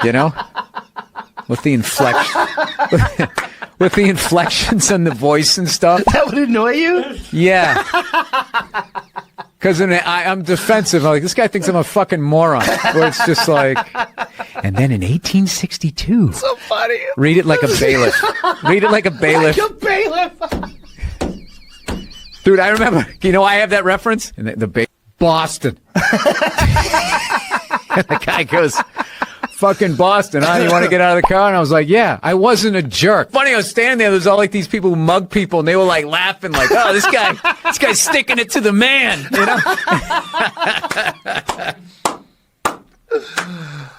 You know? With the inflection. With the inflections and the voice and stuff. That would annoy you? Yeah. Because I'm defensive. I'm like, this guy thinks I'm a fucking moron. Where it's just like, and then in 1862. So funny. Read it like a bailiff. Read it like a bailiff. Like a bailiff. Dude, I remember. You know, I have that reference. And the Boston. And the guy goes, fucking Boston, huh? You want to get out of the car? And I was like, yeah, I wasn't a jerk. Funny, I was standing there. There's all like these people who mug people, and they were like laughing, like, oh, this guy's sticking it to the man, you know?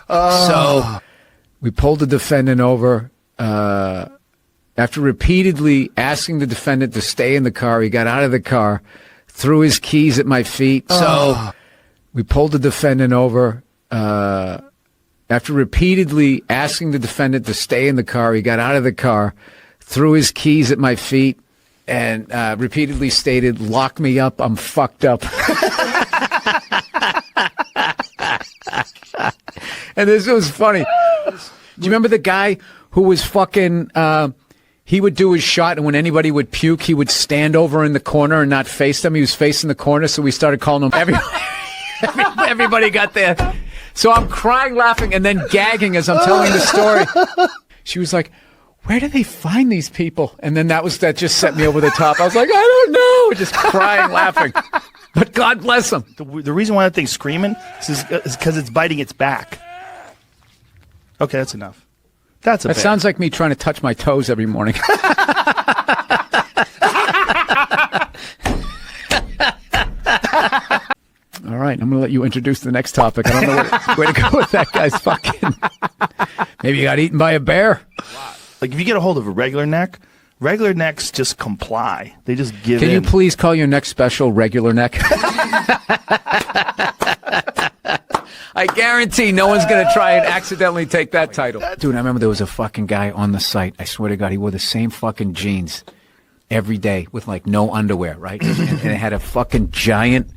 So we pulled the defendant over. After repeatedly asking the defendant to stay in the car, he got out of the car, threw his keys at my feet. So we pulled the defendant over. After repeatedly asking the defendant to stay in the car, he got out of the car, threw his keys at my feet, and repeatedly stated, lock me up, I'm fucked up. And this was funny. Do you remember the guy who was fucking... he would do his shot, and when anybody would puke, he would stand over in the corner and not face them. He was facing the corner, so we started calling him... Everybody got there. So I'm crying, laughing, and then gagging as I'm telling the story. She was like, where do they find these people? And then that just set me over the top. I was like, I don't know. Just crying, laughing. But God bless them. The reason why that thing's screaming is because it's biting its back. Okay, that's enough. That sounds like me trying to touch my toes every morning. All right, I'm going to let you introduce the next topic. I don't know where to go with that guy's fucking... Maybe you got eaten by a bear. Like, if you get a hold of a regular neck, regular necks just comply. They just give in. Can you please call your neck special regular neck? I guarantee no one's going to try and accidentally take that title. Dude, I remember there was a fucking guy on the site. I swear to God, he wore the same fucking jeans every day with, like, no underwear, right? And it had a fucking giant...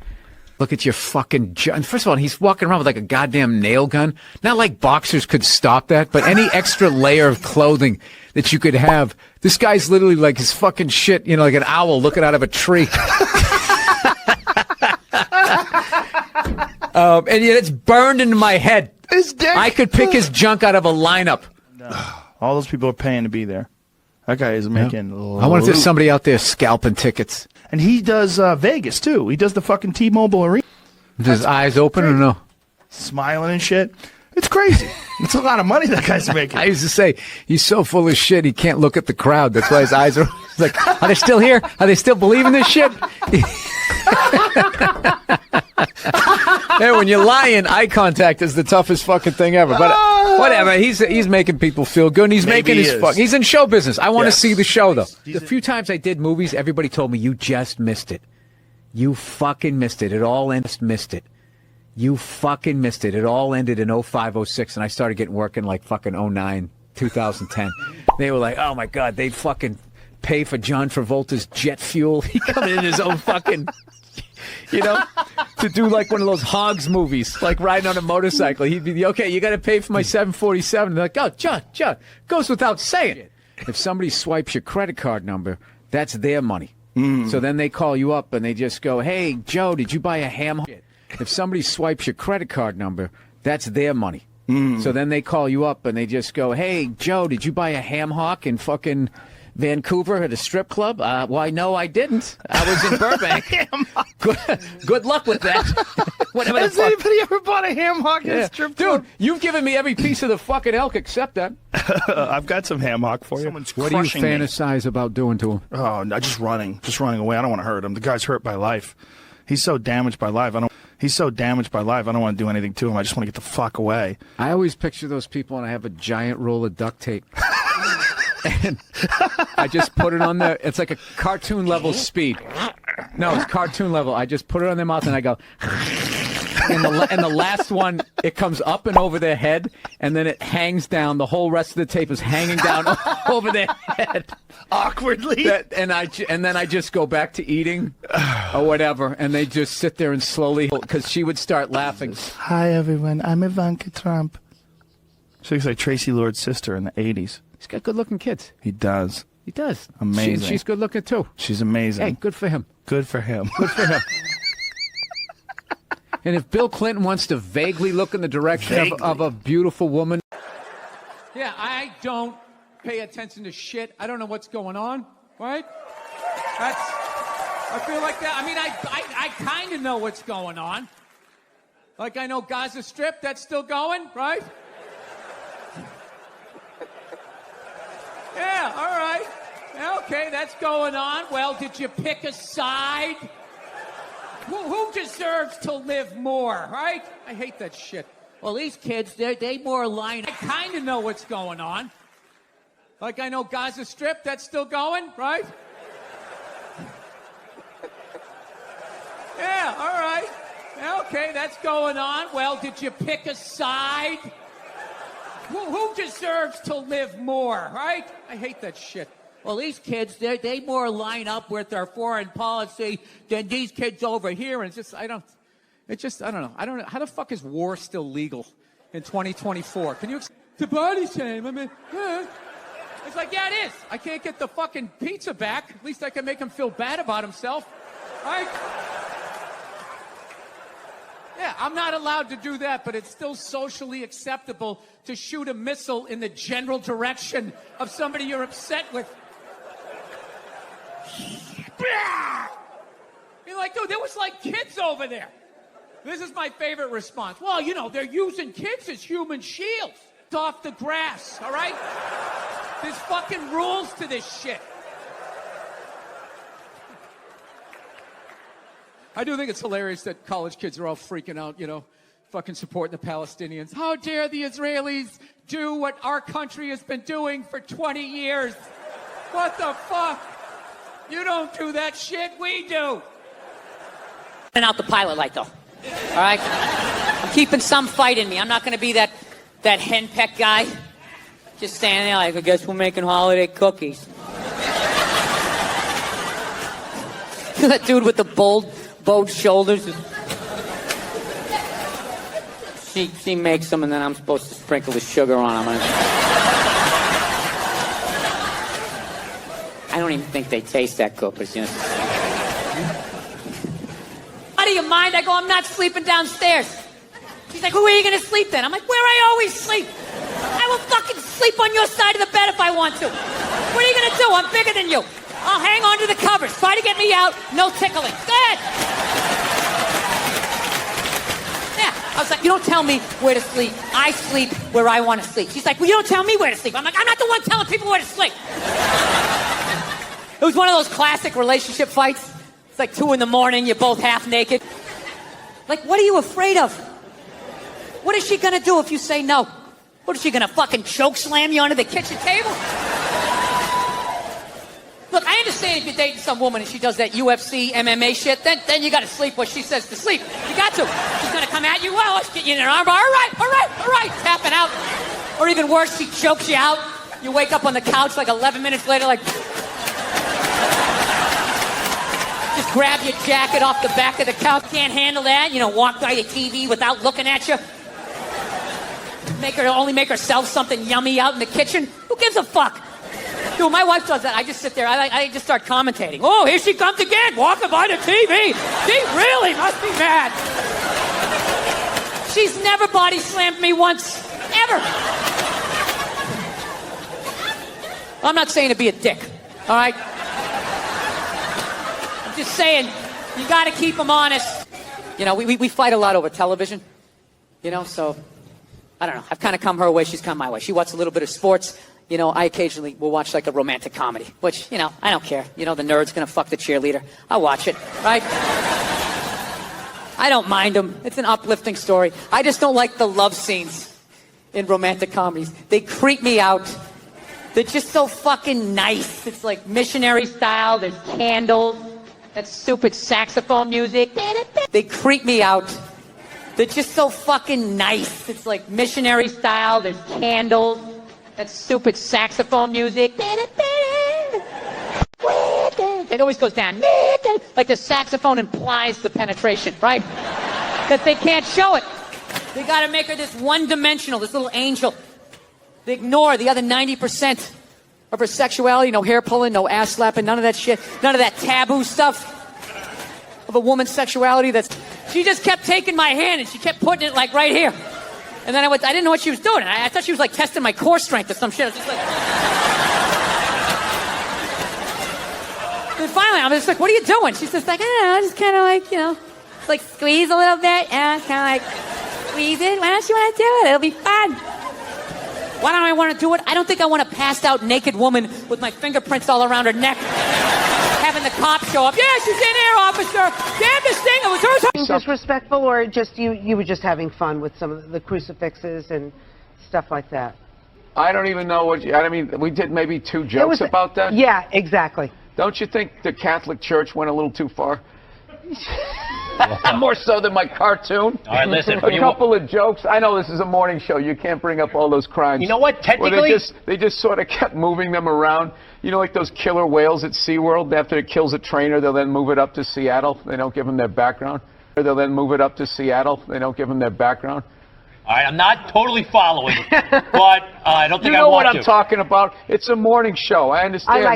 Look at your fucking... First of all, he's walking around with like a goddamn nail gun. Not like boxers could stop that, but any extra layer of clothing that you could have. This guy's literally like his fucking shit, you know, like an owl looking out of a tree. And yet it's burned into my head. His dick. I could pick his junk out of a lineup. No. All those people are paying to be there. That guy is making... I wonder if there's somebody out there scalping tickets. And he does Vegas, too. He does the fucking T-Mobile Arena. Is his eyes open or no? Smiling and shit. It's crazy. It's a lot of money that guy's making. I used to say, he's so full of shit, he can't look at the crowd. That's why his eyes are like, are they still here? Are they still believing this shit? Yeah, when you're lying, eye contact is the toughest fucking thing ever. But whatever, he's making people feel good. And he's making his fuck. He's in show business. I want to see the show though. The few times I did movies, everybody told me you just missed it. You fucking missed it. It all missed it. You fucking missed it. It all ended in 05, 06, and I started getting work in like fucking 09, 2010. They were like, oh my God, they fucking pay for John Travolta's jet fuel. He coming in his own fucking, you know, to do like one of those Hogs movies, like riding on a motorcycle. He'd be, okay, you got to pay for my 747. They're like, oh, John, goes without saying. If somebody swipes your credit card number, that's their money. So then they call you up and they just go, hey, Joe, did you buy a ham hock? If somebody swipes your credit card number, that's their money. So then they call you up and they just go, hey, Joe, did you buy a ham hock in fucking Vancouver at a strip club? Why, no, I didn't. I was in Burbank. Good luck with that. Whatever. Has anybody ever bought a ham hock in a strip club? Dude, you've given me every piece of the fucking elk except that. I've got some ham hock for you. What do you fantasize about doing to him? Oh, no, just running away. I don't want to hurt him. The guy's hurt by life. He's so damaged by life. I don't want to do anything to him. I just want to get the fuck away. I always picture those people and I have a giant roll of duct tape. And I just put it on there. It's like a cartoon level speed. No, it's cartoon level. I just put it on their mouth and I go. And the last one, it comes up and over their head, and then it hangs down. The whole rest of the tape is hanging down over their head. Awkwardly. And then I just go back to eating or whatever, and they just sit there and slowly, because she would start laughing. Hi, everyone. I'm Ivanka Trump. She looks like Tracy Lord's sister in the 80s. He's got good-looking kids. He does. He does. Amazing. She's good-looking, too. She's amazing. Hey, good for him. Good for him. Good for him. And if Bill Clinton wants to vaguely look in the direction of a beautiful woman. Yeah, I don't pay attention to shit. I don't know what's going on, right? I feel like that. I mean, I kind of know what's going on. Like, I know Gaza Strip, that's still going, right? Yeah, all right. Okay, that's going on. Well, did you pick a side? Who deserves to live more, right? I hate that shit. Well, these kids, they more align. I kind of know what's going on. Like, I know Gaza Strip, that's still going, right? Yeah, all right. Okay, that's going on. Well, did you pick a side? Who deserves to live more, right? I hate that shit. Well, these kids, they more line up with our foreign policy than these kids over here. And it's just, I don't know. I don't know. How the fuck is war still legal in 2024? Can you, the body shame, I mean, it's like, yeah, it is. I can't get the fucking pizza back. At least I can make him feel bad about himself, right? Yeah, I'm not allowed to do that, but it's still socially acceptable to shoot a missile in the general direction of somebody you're upset with. You're like, dude, there was like kids over there. This is my favorite response. Well, you know, they're using kids as human shields. It's off the grass, all right? There's fucking rules to this shit. I do think it's hilarious that college kids are all freaking out, you know, fucking supporting the Palestinians. How dare the Israelis do what our country has been doing for 20 years? What the fuck? You don't do that shit, we do. And out the pilot light, though. All right? I'm keeping some fight in me. I'm not going to be that henpeck guy. Just standing there like, I guess we're making holiday cookies. That dude with the bowed shoulders. She makes them, and then I'm supposed to sprinkle the sugar on them. I don't even think they taste that good, but you know. Out of your mind? I go, I'm not sleeping downstairs. She's like, who are you going to sleep then? I'm like, where I always sleep. I will fucking sleep on your side of the bed if I want to. What are you going to do? I'm bigger than you. I'll hang on to the covers. Try to get me out. No tickling. Go ahead. Yeah. I was like, you don't tell me where to sleep. I sleep where I want to sleep. She's like, well, you don't tell me where to sleep. I'm like, I'm not the one telling people where to sleep. It was one of those classic relationship fights. It's like 2 a.m, you're both half naked. Like, what are you afraid of? What is she gonna do if you say no? What is she gonna fucking choke slam you onto the kitchen table? Look, I understand if you're dating some woman and she does that UFC, MMA shit, then you gotta sleep what she says to sleep. You got to. She's gonna come at you, well, let's get you in an armbar. All right, tapping out. Or even worse, she chokes you out. You wake up on the couch like 11 minutes later like... Just grab your jacket off the back of the couch. Can't handle that. You know, walk by your TV without looking at you. Only make herself something yummy out in the kitchen. Who gives a fuck? Dude, my wife does that. I just sit there. I just start commentating. Oh, here she comes again, walking by the TV. She really must be mad. She's never body slammed me once. Ever. I'm not saying to be a dick. All right? Just saying, you got to keep them honest. You know, we fight a lot over television, you know, so, I don't know. I've kind of come her way, she's come my way. She watches a little bit of sports. You know, I occasionally will watch like a romantic comedy, which, you know, I don't care. You know, the nerd's going to fuck the cheerleader. I'll watch it, right? I don't mind them. It's an uplifting story. I just don't like the love scenes in romantic comedies. They creep me out. They're just so fucking nice. It's like missionary style. There's candles. That stupid saxophone music. They creep me out. They're just so fucking nice. It's like missionary style. There's candles. That stupid saxophone music. It always goes down. Like the saxophone implies the penetration, right? That they can't show it. They gotta make her this one-dimensional, this little angel. They ignore the other 90% of her sexuality. No hair pulling, no ass slapping, none of that shit. None of that taboo stuff of a woman's sexuality. She just kept taking my hand and she kept putting it like right here. And then I didn't know what she was doing. I thought she was like testing my core strength or some shit. I was just like... And finally, I'm just like, what are you doing? She's just like, I don't know, just kind of like, like squeeze a little bit. And kind of like, squeeze it. Why don't you want to do it? It'll be fun. Why don't I want to do it? I don't think I want a passed out naked woman with my fingerprints all around her neck. Having the cops show up. Yeah, she's in here, officer. Damn this thing. It was hers. Disrespectful, or just you were just having fun with some of the crucifixes and stuff like that? I don't even know I mean, we did maybe 2 jokes about that. Yeah, exactly. Don't you think the Catholic Church went a little too far? More so than my cartoon. All right, listen. A couple of jokes. I know this is a morning show. You can't bring up all those crimes. You know what? Technically, they just sort of kept moving them around. You know, like those killer whales at SeaWorld. After it kills a trainer, they'll then move it up to Seattle. They don't give them their background. Or they'll then move it up to Seattle. They don't give them their background. All right, I'm not totally following, but I don't think I want to. You know what I'm talking about? It's a morning show. I understand. I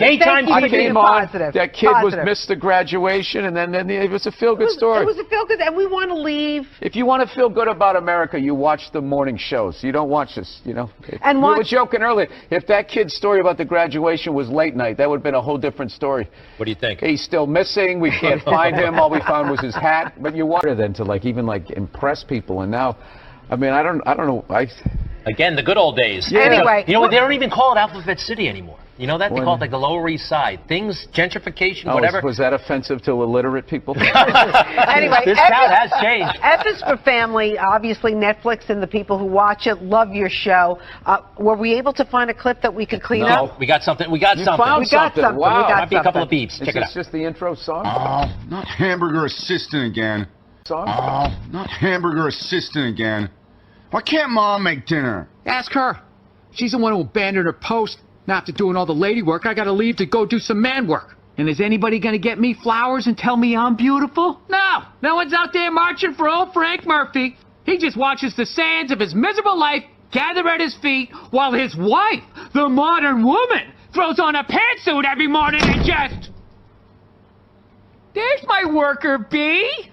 came on, positive. that kid missed the graduation, and then it was a feel-good story. It was a feel-good, and we want to leave. If you want to feel good about America, you watch the morning shows. You don't watch this, We were joking earlier. If that kid's story about the graduation was late night, that would have been a whole different story. What do you think? He's still missing. We can't find him. All we found was his hat. But you wanted then to even impress people, and now. I mean, I don't know. Again, the good old days. Yeah. Anyway. You know what? They don't even call it Alphabet City anymore. You know that? They call it the Lower East Side. Things, gentrification, whatever. Was that offensive to illiterate people? Anyway, this town has changed. F is for family. Obviously, Netflix and the people who watch it love your show. Were we able to find a clip that we could clean up? No, we got something. We got something. Found something. Wow. Might be a couple of beeps. Check it out. Is this just the intro song? Not hamburger assistant again. Not hamburger assistant again. Why can't Mom make dinner? Ask her. She's the one who abandoned her post. Now after doing all the lady work, I gotta leave to go do some man work. And is anybody gonna get me flowers and tell me I'm beautiful? No. No one's out there marching for old Frank Murphy. He just watches the sands of his miserable life gather at his feet while his wife, the modern woman, throws on a pantsuit every morning and just... There's my worker bee.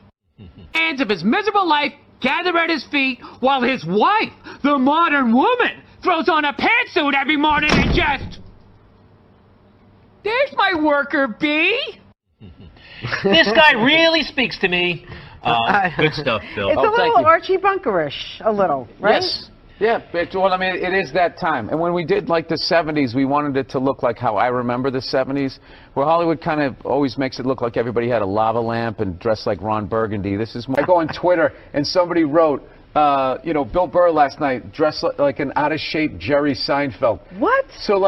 Sands of his miserable life gather at his feet while his wife, the modern woman, throws on a pantsuit every morning and just... There's my worker bee. This guy really speaks to me. Good stuff, Phil. It's a little Archie Bunkerish, a little, right? Yes. Yeah, well, I mean, it is that time. And when we did, the 70s, we wanted it to look like how I remember the 70s, where Hollywood kind of always makes it look like everybody had a lava lamp and dressed like Ron Burgundy. This is more... I go on Twitter, and somebody wrote, Bill Burr last night dressed like an out-of-shape Jerry Seinfeld. What? So,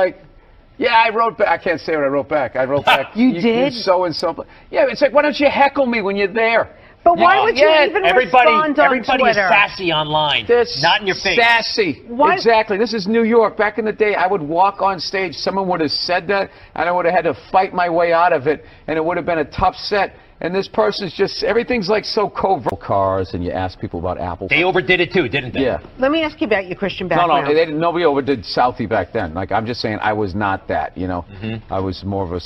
yeah, I wrote back. I can't say what I wrote back. I wrote back. You did? So-and-so. Yeah, it's like, why don't you heckle me when you're there? But why would you even respond on Twitter? Everybody is sassy online, not in your face. Sassy. Why? Exactly. This is New York. Back in the day, I would walk on stage. Someone would have said that, and I would have had to fight my way out of it, and it would have been a tough set. And this person's just, everything's so covert. Cars, and you ask people about Apple. They overdid it too, didn't they? Yeah. Let me ask you about your Christian background. No, nobody overdid Southie back then. I'm just saying I was not that, I was more of a,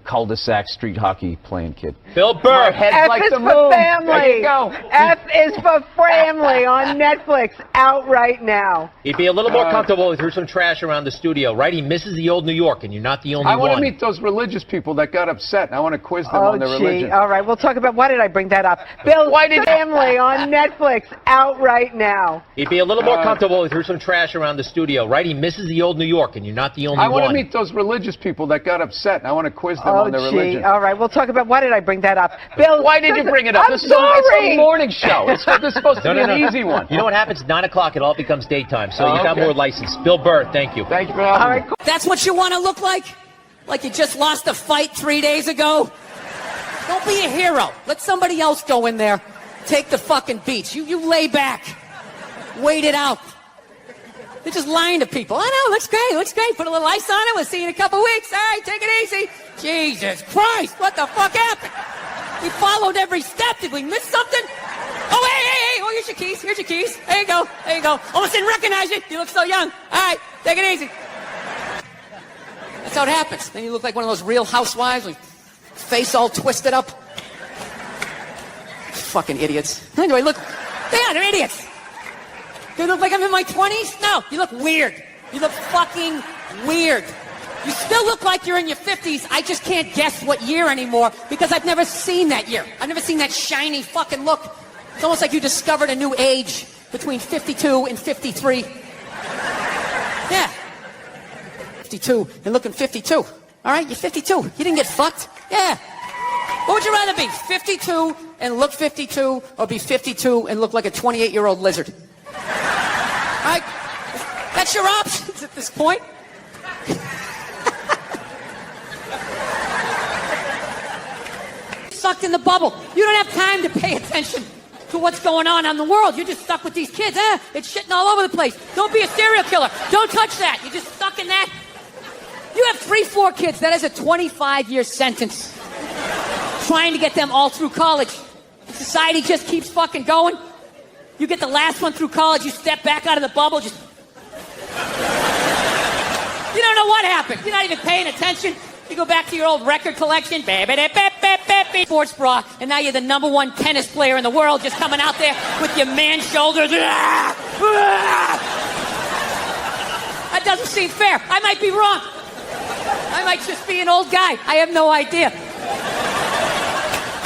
cul-de-sac street hockey playing kid. Bill Burr. F is for family. There you go. F is for family on Netflix, out right now. He'd be a little more comfortable if he threw some trash around the studio, right? He misses the old New York, and you're not the only one. I want to meet those religious people that got upset. I want to quiz them on their religion. All right, we'll talk about, why did I bring that up? Bill, family on Netflix, out right now. He'd be a little more comfortable if he threw some trash around the studio, right? He misses the old New York, and you're not the only one. I want to meet those religious people that got upset. I want to quiz them on their religion. All right, we'll talk about, why did I bring that up? Bill, why did you bring it up? I'm sorry. It's a morning show. This is supposed to be an easy one. You know what happens? 9 o'clock, it all becomes daytime, so you got more license. Bill Burr, thank you. Thank you for having me. Cool. That's what you want to look like? Like you just lost a fight 3 days ago? Don't be a hero. Let somebody else go in there. Take the fucking beats. You lay back. Wait it out. They're just lying to people. I know, looks great. Put a little ice on it. We'll see you in a couple weeks. All right, take it easy. Jesus Christ, what the fuck happened? We followed every step. Did we miss something? Oh, hey, oh, you here's your keys. Here's your keys. There you go. There you go. Almost didn't recognize you. You look so young. All right, take it easy. That's how it happens. Then you look like one of those Real Housewives with face all twisted up. Fucking idiots. Anyway, look. They're idiots. They look like I'm in my 20s? No, you look weird. You look fucking weird. You still look like you're in your 50s. I just can't guess what year anymore because I've never seen that year. I've never seen that shiny fucking look. It's almost like you discovered a new age between 52 and 53. Yeah. 52 and looking 52. All right, you're 52. You didn't get fucked. Yeah. What would you rather be, 52 and look 52, or be 52 and look like a 28-year-old lizard? All right? That's your options at this point. Sucked in the bubble. You don't have time to pay attention to what's going on in the world. You're just stuck with these kids. It's shitting all over the place. Don't be a serial killer. Don't touch that. You're just stuck in that. You have 3-4 kids. That is a 25-year sentence. Trying to get them all through college. Society just keeps fucking going. You get the last one through college, you step back out of the bubble, just... You don't know what happened. You're not even paying attention. You go back to your old record collection, sports bra, and now you're the #1 tennis player in the world, just coming out there with your man shoulders. That doesn't seem fair. I might be wrong. I might just be an old guy. I have no idea.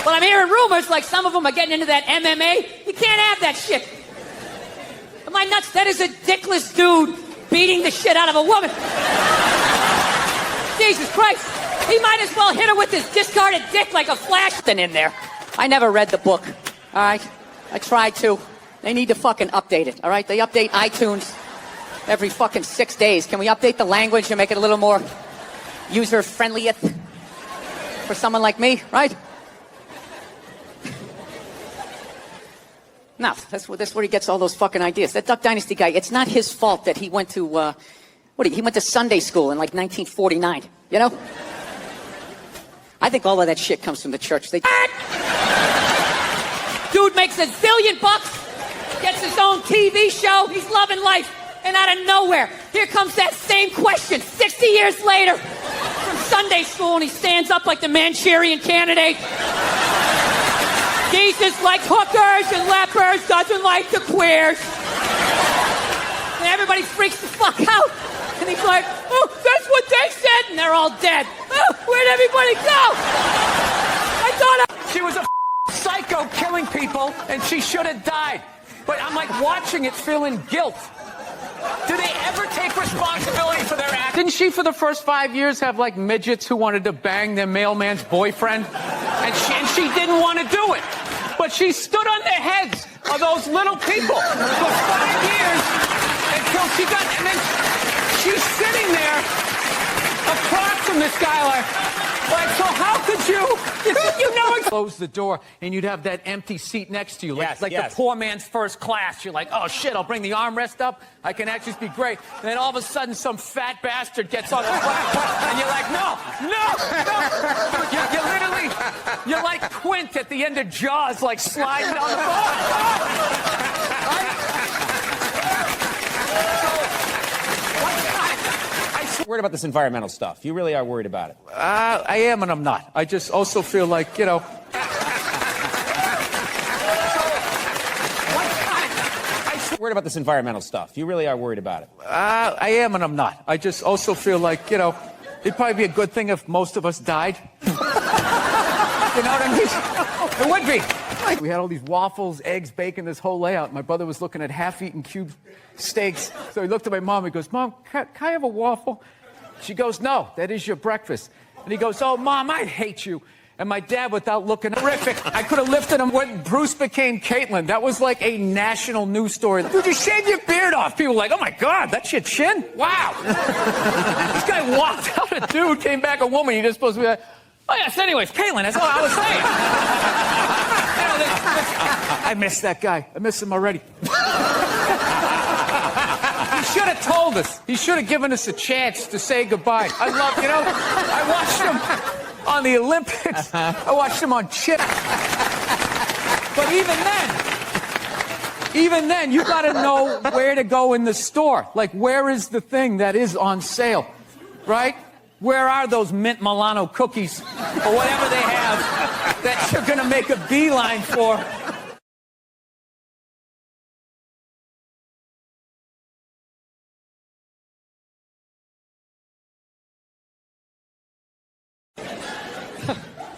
But I'm hearing rumors like some of them are getting into that MMA. You can't have that shit. Am I nuts? That is a dickless dude beating the shit out of a woman. Jesus Christ. He might as well hit her with his discarded dick like a flash thing in there. I never read the book, all right? I tried to. They need to fucking update it, all right? They update iTunes every fucking 6 days. Can we update the language and make it a little more user-friendly for someone like me, right? No, that's where he gets all those fucking ideas. That Duck Dynasty guy, it's not his fault that he went to, he went to Sunday school in like 1949, you know? I think all of that shit comes from the church. Dude makes $1 zillion, gets his own TV show, he's loving life, and out of nowhere, here comes that same question 60 years later from Sunday school, and he stands up like the Manchurian Candidate. Jesus likes hookers and lepers, doesn't like the queers. And everybody freaks the fuck out. And he's like, oh, that's what they said. And they're all dead. Oh, where'd everybody go? I thought She was a psycho killing people, and she should have died. But I'm like watching it feeling guilt. Do they ever take responsibility for their act? Didn't she, for the first 5 years, have like midgets who wanted to bang their mailman's boyfriend? And she didn't want to do it. But she stood on the heads of those little people for 5 years until she got... And then she's sitting there across from this guy like, so how could you... You know, close the door, and you'd have that empty seat next to you, like the poor man's first class. You're like, oh shit, I'll bring the armrest up. I can actually be great. And then all of a sudden, some fat bastard gets on the platform, and you're like, no. You're literally, you're like Quint at the end of Jaws, like sliding down the bar. Worried about this environmental stuff. You really are worried about it. I am and I'm not. I just also feel like, you know... Worried about this environmental stuff. You really are worried about it. I am and I'm not. I just also feel like, you know, it'd probably be a good thing if most of us died. You know what I mean? It would be. We had all these waffles, eggs, bacon, this whole layout. My brother was looking at half-eaten cube steaks. So he looked at my mom. He goes, Mom, can I have a waffle? She goes, no, that is your breakfast. And he goes, oh, Mom, I hate you. And my dad, without looking, horrific. I could have lifted him when Bruce became Caitlyn. That was like a national news story. Dude, you shave your beard off. People were like, oh my God, that's your chin? Wow. This guy walked out a dude, came back a woman. You're just supposed to be like, oh yes, anyways, Caitlyn, that's all I was saying. I miss that guy. I miss him already. He should have told us. He should have given us a chance to say goodbye. I love, you know, I watched him on the Olympics. I watched him on Chip. But even then, Even then, you got to know where to go in the store. Like, where is the thing that is on sale, right? Where are those mint Milano cookies or whatever they have that you're going to make a beeline for?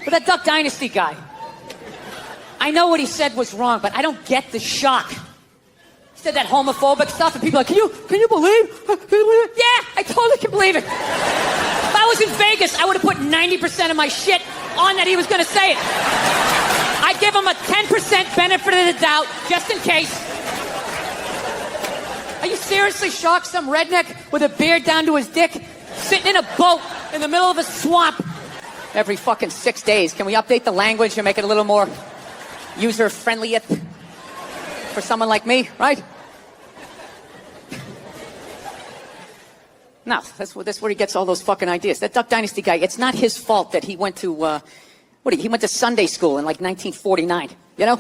But that Duck Dynasty guy, I know what he said was wrong, but I don't get the shock. He said that homophobic stuff, and people are like, can you believe? Yeah, I totally can believe it. If I was in Vegas, I would have put 90% of my shit on that he was going to say it. I'd give him a 10% benefit of the doubt, just in case. Are you seriously shocked? Some redneck with a beard down to his dick, sitting in a boat in the middle of a swamp every fucking 6 days. Can we update the language and make it a little more user-friendly for someone like me, right? No, that's where he gets all those fucking ideas. That Duck Dynasty guy, it's not his fault that he went to, he went to Sunday school in like 1949, you know?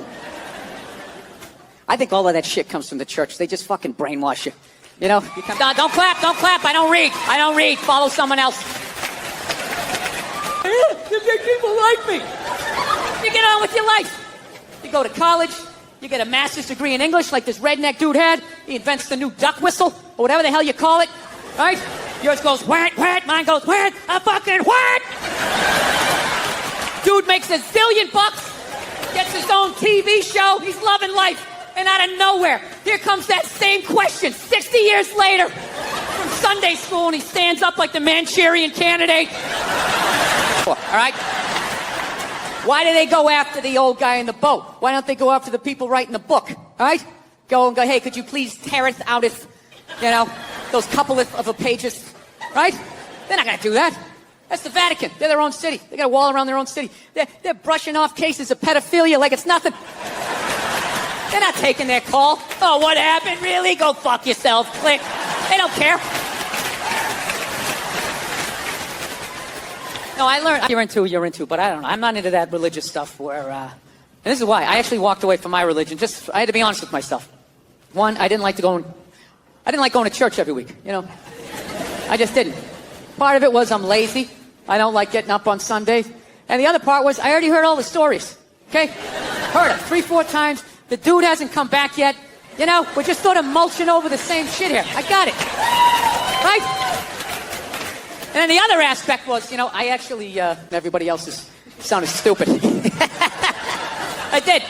I think all of that shit comes from the church. They just fucking brainwash you. You know? Don't clap, I don't read, follow someone else. You make people like me. You get on with your life. You go to college, you get a master's degree in English like this redneck dude had. He invents the new duck whistle, or whatever the hell you call it, right? Yours goes, what, mine goes, what, a fucking what? Dude makes $1 zillion bucks, gets his own TV show, he's loving life. And out of nowhere, here comes that same question 60 years later from Sunday school, and he stands up like the Manchurian Candidate. All right? Why do they go after the old guy in the boat? Why don't they go after the people writing the book? All right? Go and go, hey, could you please tear us out of, those couple of pages? Right? They're not going to do that. That's the Vatican. They're their own city. They got a wall around their own city. They're brushing off cases of pedophilia like it's nothing. They're not taking their call. Oh, what happened? Really? Go fuck yourself. Click. They don't care. No, I learned you're into, but I don't know. I'm not into that religious stuff where, and this is why. I actually walked away from my religion. I had to be honest with myself. One, I didn't like going to church every week, I just didn't. Part of it was I'm lazy. I don't like getting up on Sundays. And the other part was I already heard all the stories, okay? Heard it 3-4 times. The dude hasn't come back yet. We're just sort of mulching over the same shit here. I got it. Right? And then the other aspect was, I actually, everybody else sounded stupid. I did.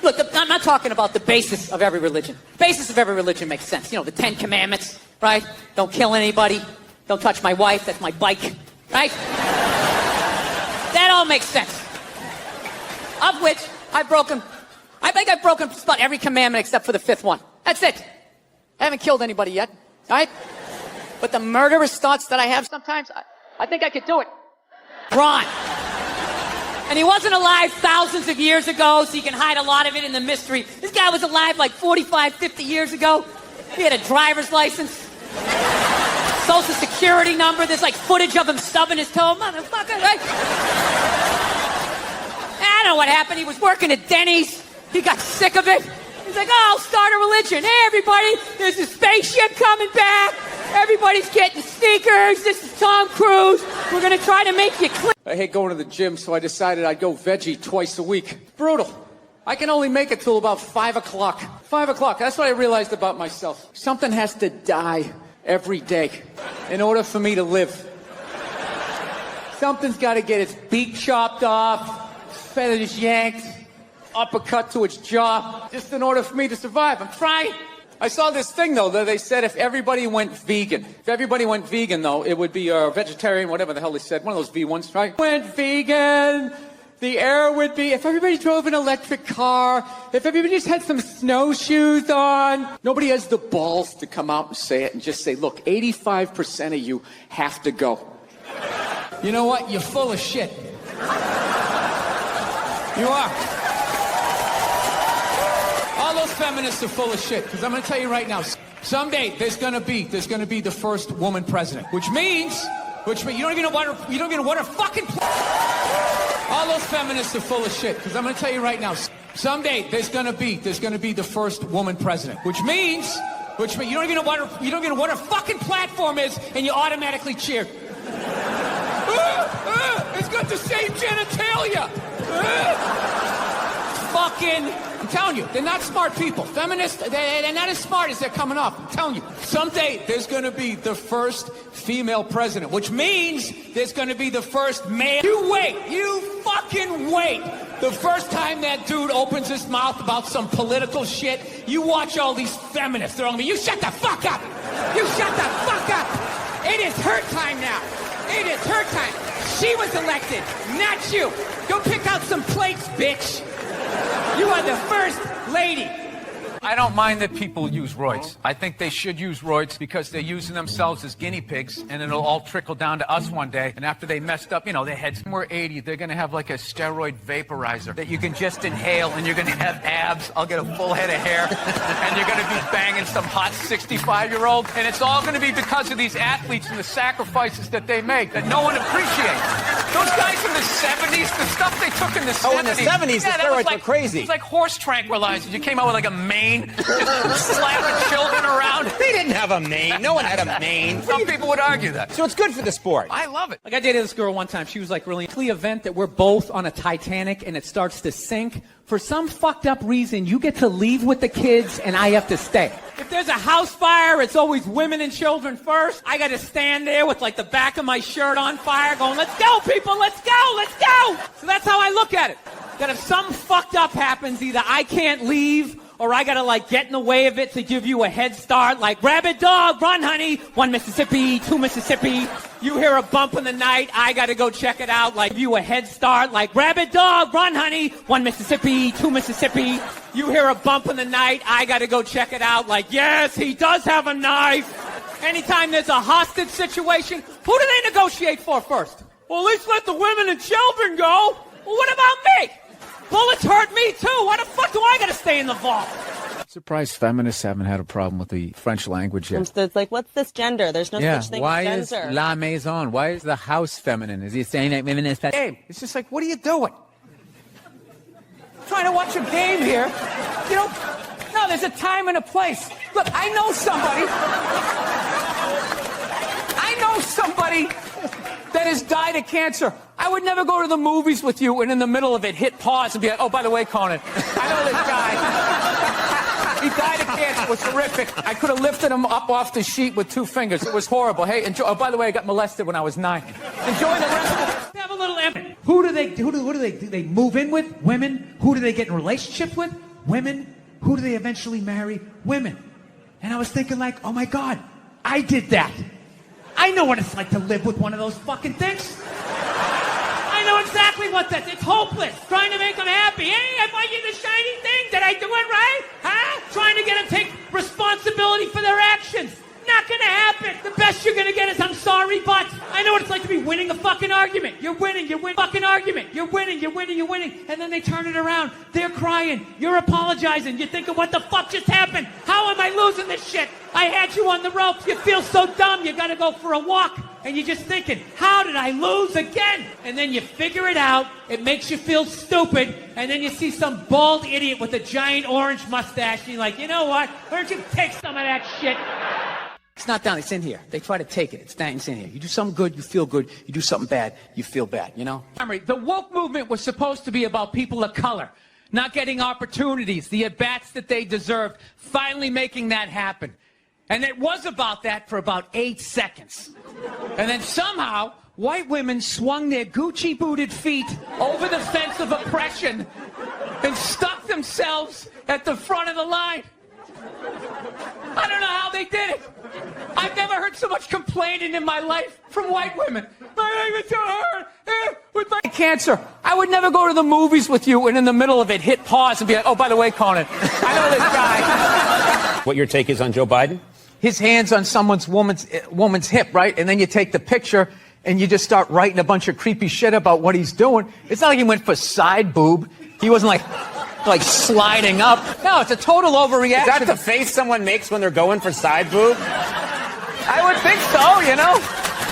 Look, I'm not talking about the basis of every religion. The basis of every religion makes sense. The 10 Commandments, right? Don't kill anybody. Don't touch my wife. That's my bike. Right? That all makes sense. Of which I think I've broken just about every commandment except for the 5th one. That's it. I haven't killed anybody yet. All right? But the murderous thoughts that I have sometimes, I think I could do it. Ron. And he wasn't alive thousands of years ago, so you can hide a lot of it in the mystery. This guy was alive like 45, 50 years ago. He had a driver's license, social security number. There's like footage of him stubbing his toe. Motherfucker, right? I don't know what happened. He was working at Denny's. He got sick of it. He's like, I'll start a religion. Hey, everybody, there's a spaceship coming back. Everybody's getting sneakers. This is Tom Cruise. We're going to try to make you click. I hate going to the gym, so I decided I'd go veggie twice a week. Brutal. I can only make it till about 5 o'clock. 5 o'clock. That's what I realized about myself. Something has to die every day in order for me to live. Something's got to get its beak chopped off, feathers yanked, uppercut to its jaw, just in order for me to survive. I'm trying. I saw this thing, though, that they said if everybody went vegan, though, it would be vegetarian, whatever the hell they said, one of those V ones, right? Went vegan, the air would be, if everybody drove an electric car, if everybody just had some snowshoes on, nobody has the balls to come out and say it and just say, look, 85% of you have to go. You know what? You're full of shit. You are. All those feminists are full of shit, because I'm going to tell you right now, someday there's going to be the first woman president, which means you don't even know what her fucking. All those feminists are full of shit, because I'm going to tell you right now, Someday there's gonna be the first woman president, which means you don't even know what her fucking platform is, and you automatically cheer. It's got the same genitalia. I'm telling you, they're not smart people. Feminists, they're not as smart as they're coming off. I'm telling you, someday there's going to be the first female president, which means there's going to be the first male. You fucking wait. The first time that dude opens his mouth about some political shit, you watch all these feminists. They're all going to be, you shut the fuck up. You shut the fuck up. It is her time now. It is her time. She was elected, not you. Go pick out some plates, bitch. You are the first lady. I don't mind that people use roids. I think they should use roids because they're using themselves as guinea pigs, and it'll all trickle down to us one day. And after they messed up, their heads were 80, they're going to have like a steroid vaporizer that you can just inhale, and you're going to have abs. I'll get a full head of hair, and you're going to be banging some hot 65-year-old. And it's all going to be because of these athletes and the sacrifices that they make that no one appreciates. Those guys in the 70s, the stuff they took in the 70s. Oh, in the 70s, the steroids were crazy. It was like horse tranquilizers. You came out with like a mane, just slapping children around. They didn't have a mane. No one had a mane. Some people would argue that. So it's good for the sport. I love it. Like, I dated this girl one time. She was like really into the event that we're both on a Titanic and it starts to sink. For some fucked up reason, you get to leave with the kids and I have to stay. If there's a house fire, it's always women and children first. I got to stand there with like the back of my shirt on fire going, let's go, people, let's go, let's go. So that's how I look at it. That if something fucked up happens, either I can't leave or I gotta like get in the way of it to give you a head start, like rabid dog, run honey, 1 Mississippi, 2 Mississippi. You hear a bump in the night, I gotta go check it out, like give you a head start, like rabid dog, run honey, 1 Mississippi, 2 Mississippi. You hear a bump in the night, I gotta go check it out, like yes, he does have a knife. Anytime there's a hostage situation, who do they negotiate for first? Well, at least let the women and children go. Well, what about me? Bullets hurt me too. Why the fuck do I gotta stay in the vault? Surprised feminists haven't had a problem with the French language yet. It's like, what's this gender? There's no such thing why as is gender. la maison? Why is the house feminine? Is he saying that women is game? It's just like, what are you doing? Trying to watch a game here. No, there's a time and a place. Look, I know somebody that has died of cancer. I would never go to the movies with you and in the middle of it hit pause and be like, oh, by the way, Conan, I know this guy. He died of cancer. It was horrific. I could have lifted him up off the sheet with 2 fingers. It was horrible. Hey, enjoy. Oh, by the way, I got molested when I was 9. Enjoy the rest of it. Have a little empathy. Who do they move in with? Women. Who do they get in relationships with? Women. Who do they eventually marry? Women. And I was thinking like, oh my God, I did that. I know what it's like to live with one of those fucking things. I know exactly what that is. It's hopeless. Trying to make them happy. Hey, I bought you the shiny thing. Did I do it right? Huh? Trying to get them to take responsibility for their actions. Not gonna happen. The best you're gonna get is I'm sorry, but I know what it's like to be winning a fucking argument. You're winning fucking argument. You're winning. And then they turn it around. They're crying. You're apologizing. You're thinking, what the fuck just happened? How am I losing this shit? I had you on the ropes. You feel so dumb. You gotta go for a walk. And you're just thinking, how did I lose again? And then you figure it out. It makes you feel stupid. And then you see some bald idiot with a giant orange mustache. And you're like, you know what? Why don't you take some of that shit? It's not down, it's in here. They try to take it. It's in here. You do something good, you feel good. You do something bad, you feel bad, The woke movement was supposed to be about people of color, not getting opportunities, the at-bats that they deserved, finally making that happen. And it was about that for about 8 seconds. And then somehow, white women swung their Gucci-booted feet over the fence of oppression and stuck themselves at the front of the line. I don't know how they did it. I've never heard so much complaining in my life from white women. My life is so hard. With my cancer, I would never go to the movies with you and in the middle of it hit pause and be like, oh, by the way, Conan, I know this guy. What your take is on Joe Biden? His hand's on woman's hip, right? And then you take the picture and you just start writing a bunch of creepy shit about what he's doing. It's not like he went for side boob. He wasn't like sliding up. No, it's a total overreaction. Is that the face someone makes when they're going for side boob? I would think so,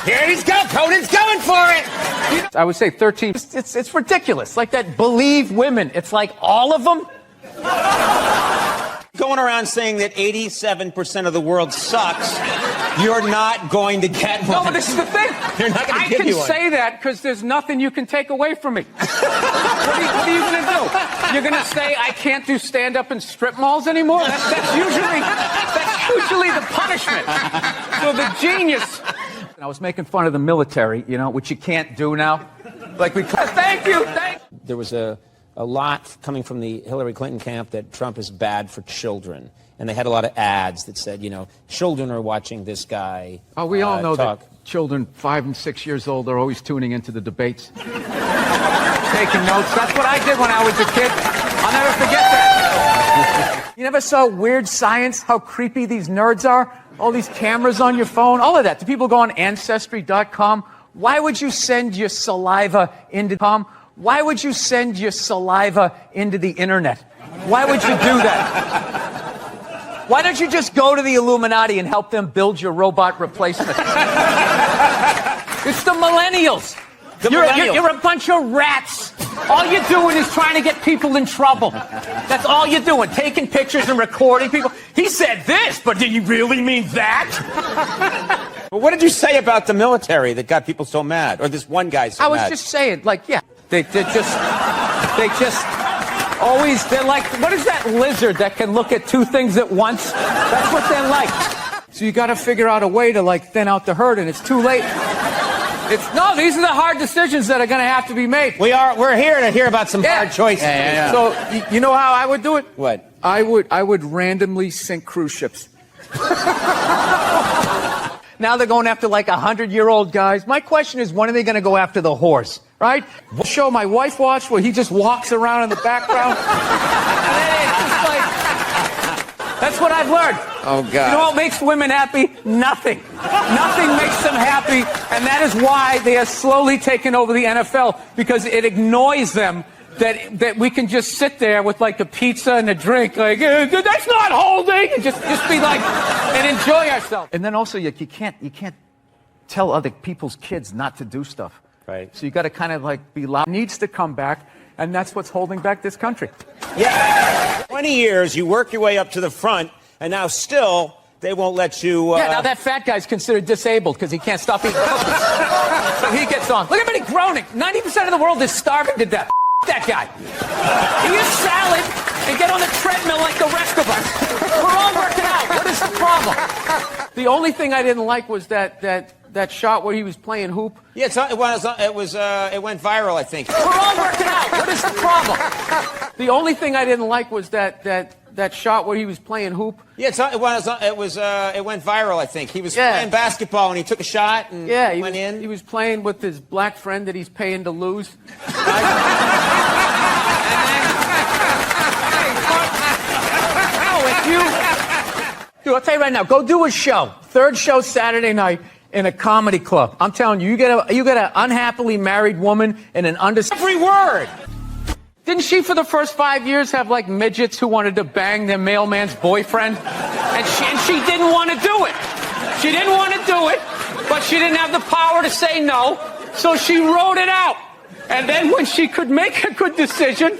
Here he's go. Conan's going for it. I would say 13. It's ridiculous. Like that Believe women. It's like all of them. Going around saying that 87% of the world sucks, you're not going to get one. No, but this is the thing. They're not going to give you one. I can say that because there's nothing you can take away from me. What are you going to do? You're going to say I can't do stand-up in strip malls anymore? That's usually the punishment. So the genius. I was making fun of the military, which you can't do now. Like thank you. There was a lot coming from the Hillary Clinton camp that Trump is bad for children. And they had a lot of ads that said, children are watching this guy. Oh, we all know talk. that children 5 and 6 years old are always tuning into the debates. Taking notes. That's what I did when I was a kid. I'll never forget that. You never saw Weird Science, how creepy these nerds are? All these cameras on your phone, all of that. Do people go on Ancestry.com? Why would you send your saliva into Why would you send your saliva into the internet? Why would you do that? Why don't you just go to the Illuminati and help them build your robot replacement? It's the millennials. You're a bunch of rats. All you're doing is trying to get people in trouble. That's all you're doing, taking pictures and recording people. He said this, but did he really mean that? But what did you say about the military that got people so mad? Or this one guy so mad? I was just saying, they're like, what is that lizard that can look at two things at once? That's what they're like. So you got to figure out a way to thin out the herd, and it's too late. These are the hard decisions that are going to have to be made. We're here to hear about some hard choices. Yeah. So you know how I would do it? What? I would randomly sink cruise ships. Now they're going after 100-year-old guys. My question is, when are they going to go after the horse? Right? The show my wife watched where he just walks around in the background. That's what I've learned. Oh, God. You know what makes women happy? Nothing. Nothing makes them happy, and that is why they are slowly taking over the NFL, because it annoys them that we can just sit there with a pizza and a drink, that's not holding, and just be and enjoy ourselves. And then also you can't tell other people's kids not to do stuff. Right. So you got to kind of be loud. It needs to come back, and that's what's holding back this country. Yeah. 20 years, you work your way up to the front, and now still they won't let you. Yeah, now that fat guy's considered disabled because he can't stop eating cookies. So he gets on. Look at him groaning. 90% of the world is starving to death. That guy. Eat a salad and get on the treadmill like the rest of us. We're all working out. What is the problem? The only thing I didn't like was that shot where he was playing hoop. Yeah, it went viral, I think. We're all working out. What is the problem? The only thing I didn't like was that shot where he was playing hoop. Yeah, it went viral, I think. He was playing basketball and he took a shot and went in. He was playing with his black friend that he's paying to lose. Dude, I'll tell you right now, go do a show. Third show Saturday night in a comedy club. I'm telling you, you get an unhappily married woman and an every word. Didn't she, for the first 5 years, have midgets who wanted to bang their mailman's boyfriend? And she didn't want to do it. She didn't want to do it, but she didn't have the power to say no, so she wrote it out. And then when she could make a good decision,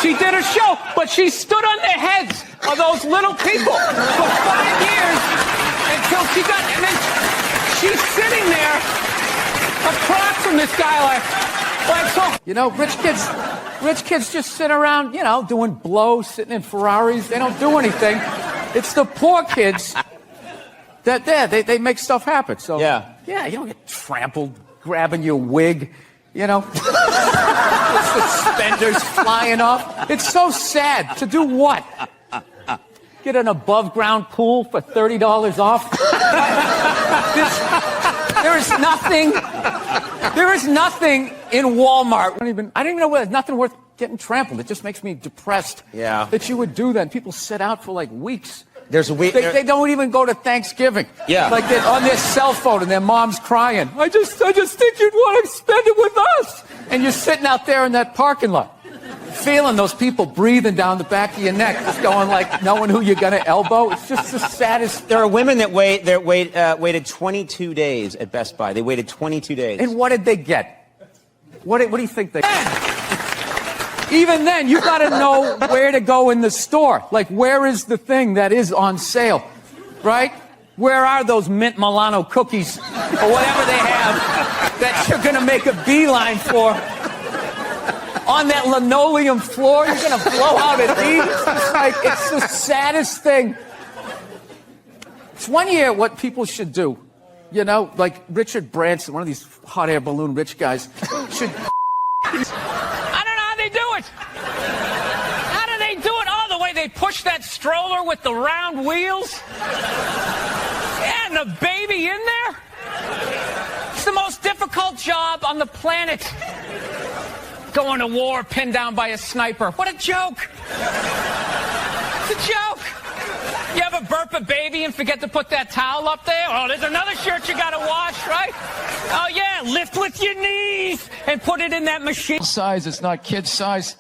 she did a show, but she stood on the heads of those little people for 5 years until she got, and then she's sitting there across from this guy so, rich kids just sit around, doing blow, sitting in Ferraris. They don't do anything. It's the poor kids that they make stuff happen. So yeah, you don't get trampled grabbing your wig, suspenders flying off. It's so sad. To do what? Get an above-ground pool for $30 off? There is nothing in Walmart. I don't even know where. There's nothing worth getting trampled. It just makes me depressed. Yeah. That you would do that. And people sit out for weeks. There's a week. They don't even go to Thanksgiving. Yeah. They're on their cell phone and their mom's crying. I just think you'd want to spend it with us. And you're sitting out there in that parking lot. feeling those people breathing down the back of your neck, just going like, knowing who you're going to elbow. It's just the saddest. There are women that waited 22 days at Best Buy. They waited 22 days. And what did they get? What do you think they Even then, you got to know where to go in the store. Like, where is the thing that is on sale, right? Where are those mint Milano cookies or whatever they have that you're going to make a beeline for? On that linoleum floor, you're going to blow out at these? It's the saddest thing. It's one year what people should do. You know, like Richard Branson, one of these hot air balloon rich guys, should... I don't know how they do it. How do they do it? Oh, the way they push that stroller with the round wheels. Yeah, and the baby in there. It's the most difficult job on the planet. Going to war, pinned down by a sniper. What a joke. It's a joke. You ever burp a baby and forget to put that towel up there? Oh, there's another shirt you gotta wash, right? Oh, yeah, lift with your knees and put it in that machine. Size, it's not kid size.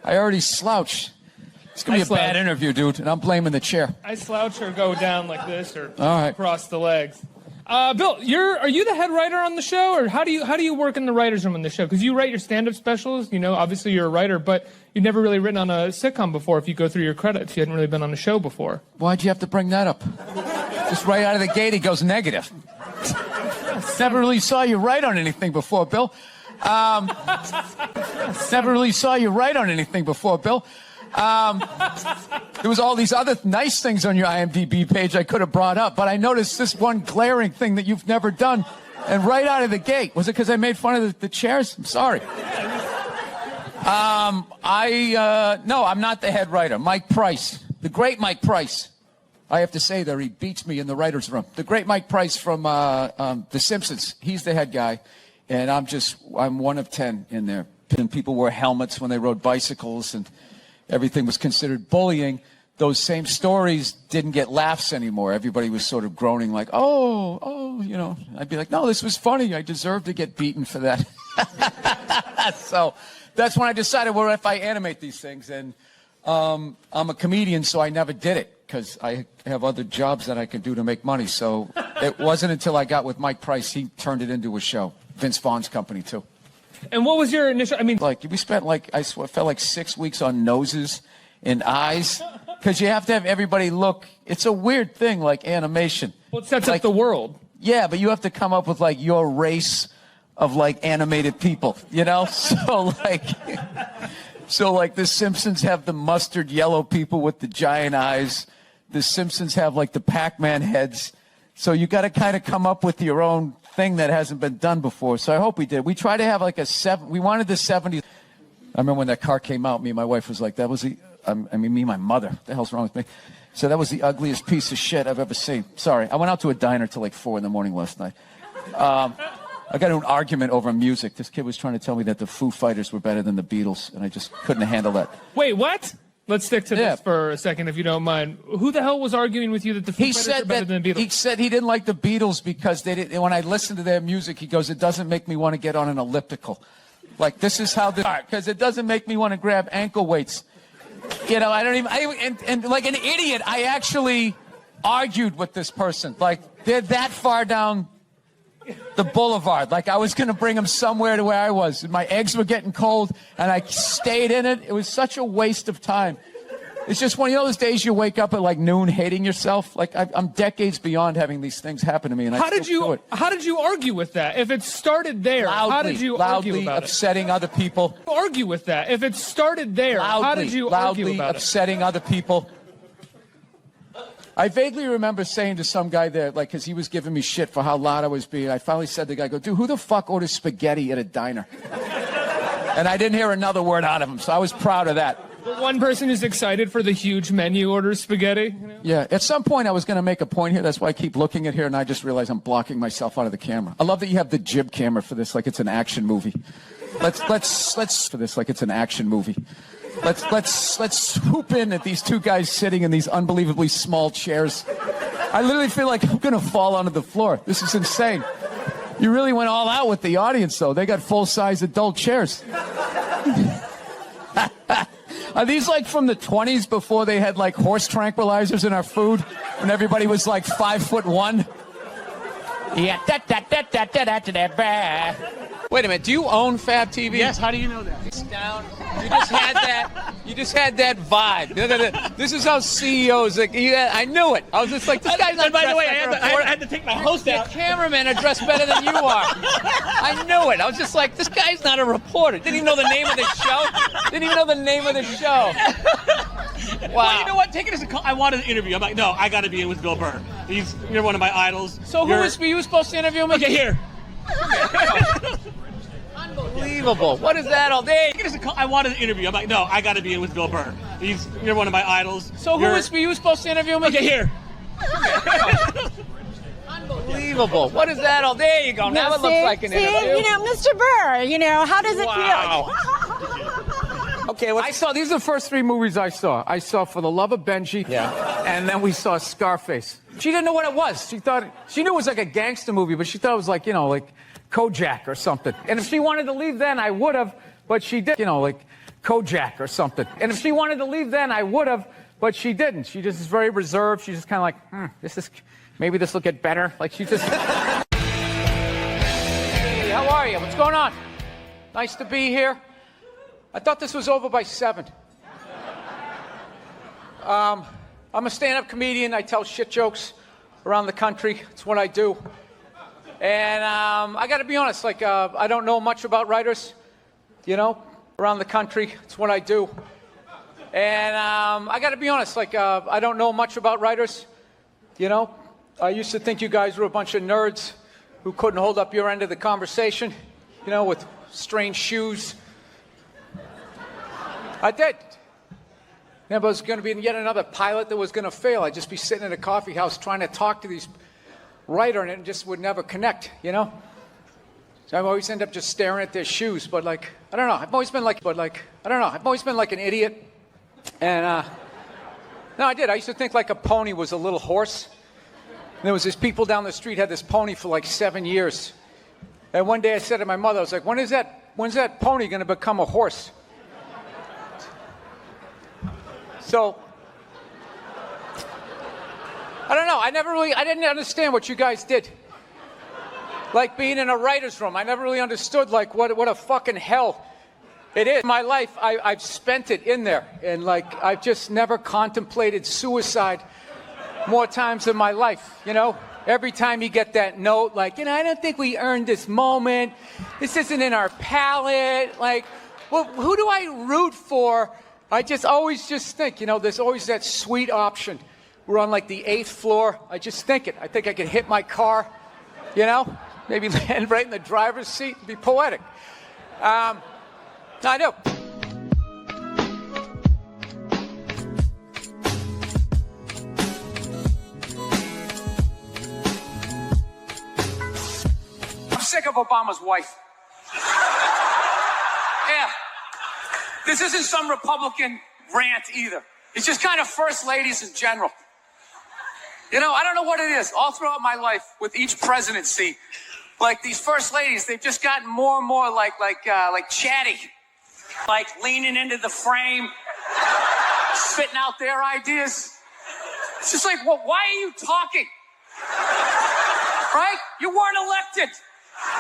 I already slouched. It's going to be a bad interview, dude, and I'm blaming the chair. I slouch or go down like this or all right. Across the legs. Bill, are you the head writer on the show, or how do you work in the writer's room on the show? Because you write your stand-up specials, you know, obviously you're a writer, but you've never really written on a sitcom before. If you go through your credits, you hadn't really been on a show before. Why'd you have to bring that up? Just right out of the gate, he goes negative. Never really saw you write on anything before, Bill. Never really saw you write on anything before, Bill. There was all these other nice things on your IMDb page I could have brought up, but I noticed this one glaring thing that you've never done, and right out of the gate. Was it because I made fun of the chairs? I'm sorry. No, I'm not the head writer. Mike Price, the great Mike Price. I have to say there, he beats me in the writer's room. The great Mike Price from The Simpsons. He's the head guy, and I'm one of 10 in there. And people wore helmets when they rode bicycles, and everything was considered bullying. Those same stories didn't get laughs anymore. Everybody was sort of groaning like, oh, you know. I'd be like, no, this was funny. I deserve to get beaten for that. So that's when I decided, well, if I animate these things, and I'm a comedian, so I never did it because I have other jobs that I can do to make money. So it wasn't until I got with Mike Price, he turned it into a show. Vince Vaughn's company, too. And what was your initial, like, we spent I felt like 6 weeks on noses and eyes, because you have to have everybody look. It's a weird thing, like animation. Well, it sets up the world. Yeah, but you have to come up with, like, your race of, like, animated people, you know? So, The Simpsons have the mustard yellow people with the giant eyes. The Simpsons have, like, the Pac-Man heads. So you got to kind of come up with your own thing that hasn't been done before. So I hope we did. We tried to have like we wanted the 70s. I remember when that car came out, me and my wife was like, that was me and my mother. What the hell's wrong with me? So that was the ugliest piece of shit I've ever seen. Sorry. I went out to a diner till like 4 a.m. last night. I got into an argument over music. This kid was trying to tell me that the Foo Fighters were better than the Beatles, and I just couldn't handle that. Wait, what? Let's stick to this for a second, if you don't mind. Who the hell was arguing with you that the Foo Fighters are better than the Beatles? He said he didn't like the Beatles because they didn't. When I listened to their music, he goes, it doesn't make me want to get on an elliptical. Like, this is how this, because it doesn't make me want to grab ankle weights. You know, I don't even, and like an idiot, I actually argued with this person. Like, they're that far down the boulevard. Like, I was going to bring them somewhere to where I was. My eggs were getting cold, and I stayed in it. It was such a waste of time. It's just one of those days you wake up at like noon hating yourself. Like, I'm decades beyond having these things happen to me, and how did you argue with that? If it started there, how did you argue about it? Upsetting other people. Argue with that. If it started there, how did you argue about it? Upsetting other people. I vaguely remember saying to some guy there, like, because he was giving me shit for how loud I was being, I finally said to the guy, dude, who the fuck orders spaghetti at a diner? And I didn't hear another word out of him, so I was proud of that. The one person who's excited for the huge menu orders spaghetti. You know? Yeah, at some point I was going to make a point here. That's why I keep looking at here, and I just realized I'm blocking myself out of the camera. I love that you have the jib camera for this, like it's an action movie. Let's for this, like it's an action movie. Let's swoop in at these two guys sitting in these unbelievably small chairs. I literally feel like I'm going to fall onto the floor. This is insane. You really went all out with the audience, though. They got full-size adult chairs. Are these like from the 20s before they had like horse tranquilizers in our food? When everybody was like 5'1"? Yeah. Wait a minute. Do you own Fab TV? Yes. How do you know that? Down. You just had that. You just had that vibe. This is how CEOs. Like, I knew it. I was just like, this guy's not. And by the way, dressed like I a reporter. had to take my host out. The cameramen are dressed better than you are. I knew it. I was just like, this guy's not a reporter. Didn't even know the name of the show. Didn't even know the name of the show. Wow. Well, you know what? Take it as a call. I wanted an interview. I'm like, no, I got to be in with Bill Burr. You're one of my idols. So who was you supposed to interview me? Okay, here. Unbelievable. What is that all day? I wanted an interview. I'm like, no, I got to be in with Bill Burr. You're one of my idols. So who was you supposed to interview me? Okay, here. Unbelievable. What is that all? There you go. Now it looks like an interview. You know, Mr. Burr, how does it feel? Okay, I saw, these are the first 3 movies I saw. I saw For the Love of Benji, and then we saw Scarface. She didn't know what it was. She knew it was like a gangster movie, but she thought it was like, like Kojak or something. And if she wanted to leave then, I would have, but she didn't, like Kojak or something. And if she wanted to leave then, I would have, but she didn't. She just is very reserved. She's just kind of like, maybe this will get better. Like she just... Hey, how are you? What's going on? Nice to be here. I thought this was over by 7. I'm a stand-up comedian. I tell shit jokes around the country. It's what I do. And I got to be honest, like I don't know much about writers, around the country. It's what I do. And I got to be honest, like I don't know much about writers, I used to think you guys were a bunch of nerds who couldn't hold up your end of the conversation, with strange shoes. I did. There was going to be yet another pilot that was going to fail. I'd just be sitting in a coffee house trying to talk to these writer, and it just would never connect, So I always end up just staring at their shoes. But I don't know. I've always been like an idiot. And no, I did. I used to think like a pony was a little horse. And there was these people down the street had this pony for like 7 years. And one day I said to my mother, I was like, when's that pony going to become a horse? So, I don't know. I didn't understand what you guys did. Like being in a writer's room. I never really understood like what a fucking hell it is. My life, I've spent it in there. And like, I've just never contemplated suicide more times in my life, Every time you get that note, like, I don't think we earned this moment. This isn't in our palette. Like, well, who do I root for? I just always think, there's always that sweet option. We're on like the 8th floor. I just think it. I think I could hit my car, maybe land right in the driver's seat and be poetic. I do. I'm sick of Obama's wife. Yeah. This isn't some Republican rant either. It's just kind of first ladies in general. I don't know what it is. All throughout my life, with each presidency, like these first ladies, they've just gotten more and more like chatty, like leaning into the frame, spitting out their ideas. It's just like, well, why are you talking? Right? You weren't elected.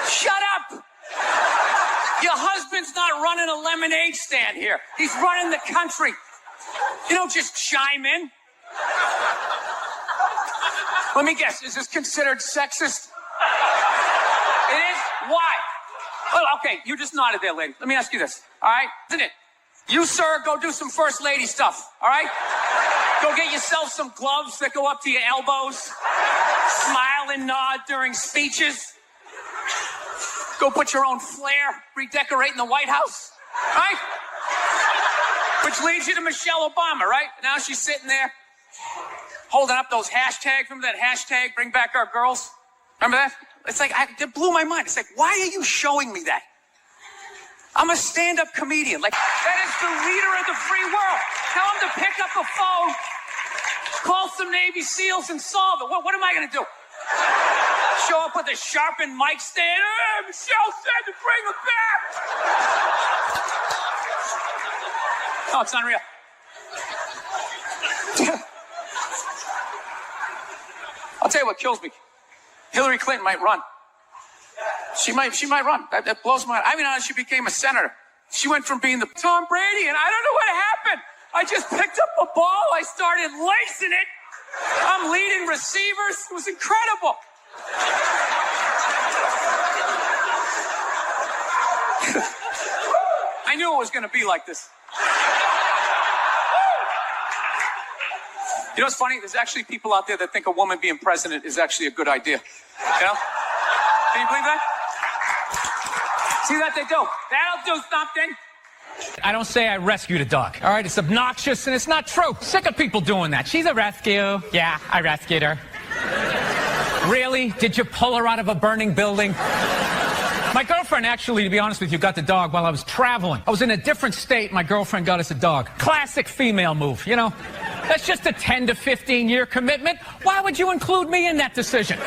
Shut up. Your husband's not running a lemonade stand here. He's running the country. You don't just chime in. Let me guess, is this considered sexist? It is? Why? Oh, okay, you just nodded there, lady. Let me ask you this, all right? Isn't it? You, sir, go do some first lady stuff, all right? Go get yourself some gloves that go up to your elbows. Smile and nod during speeches. Go put your own flair, redecorating the White House, right? Which leads you to Michelle Obama, right? Now she's sitting there holding up those hashtags. Remember that hashtag, bring back our girls? Remember that? It's like, it blew my mind. It's like, why are you showing me that? I'm a stand-up comedian. Like, that is the leader of the free world. Tell him to pick up the phone, call some Navy SEALs and solve it. What am I going to do? Show up with a sharpened mic stand. Hey, Michelle said to bring it back. Oh, it's unreal. I'll tell you what kills me. Hillary Clinton might run. She might run. That blows my mind. I mean, she became a senator. She went from being the Tom Brady, and I don't know what happened. I just picked up a ball. I started lacing it. I'm leading receivers. It was incredible. I knew it was going to be like this. You know what's funny? There's actually people out there that think a woman being president is actually a good idea. You know? Can you believe that? See that they do? That'll do something. I don't say I rescued a dog. All right, it's obnoxious and it's not true. Sick of people doing that. She's a rescue. Yeah, I rescued her. Really? Did you pull her out of a burning building? My girlfriend actually, to be honest with you, got the dog while I was traveling. I was in a different state. My girlfriend got us a dog. Classic female move, you know? That's just a 10 to 15-year commitment. Why would you include me in that decision?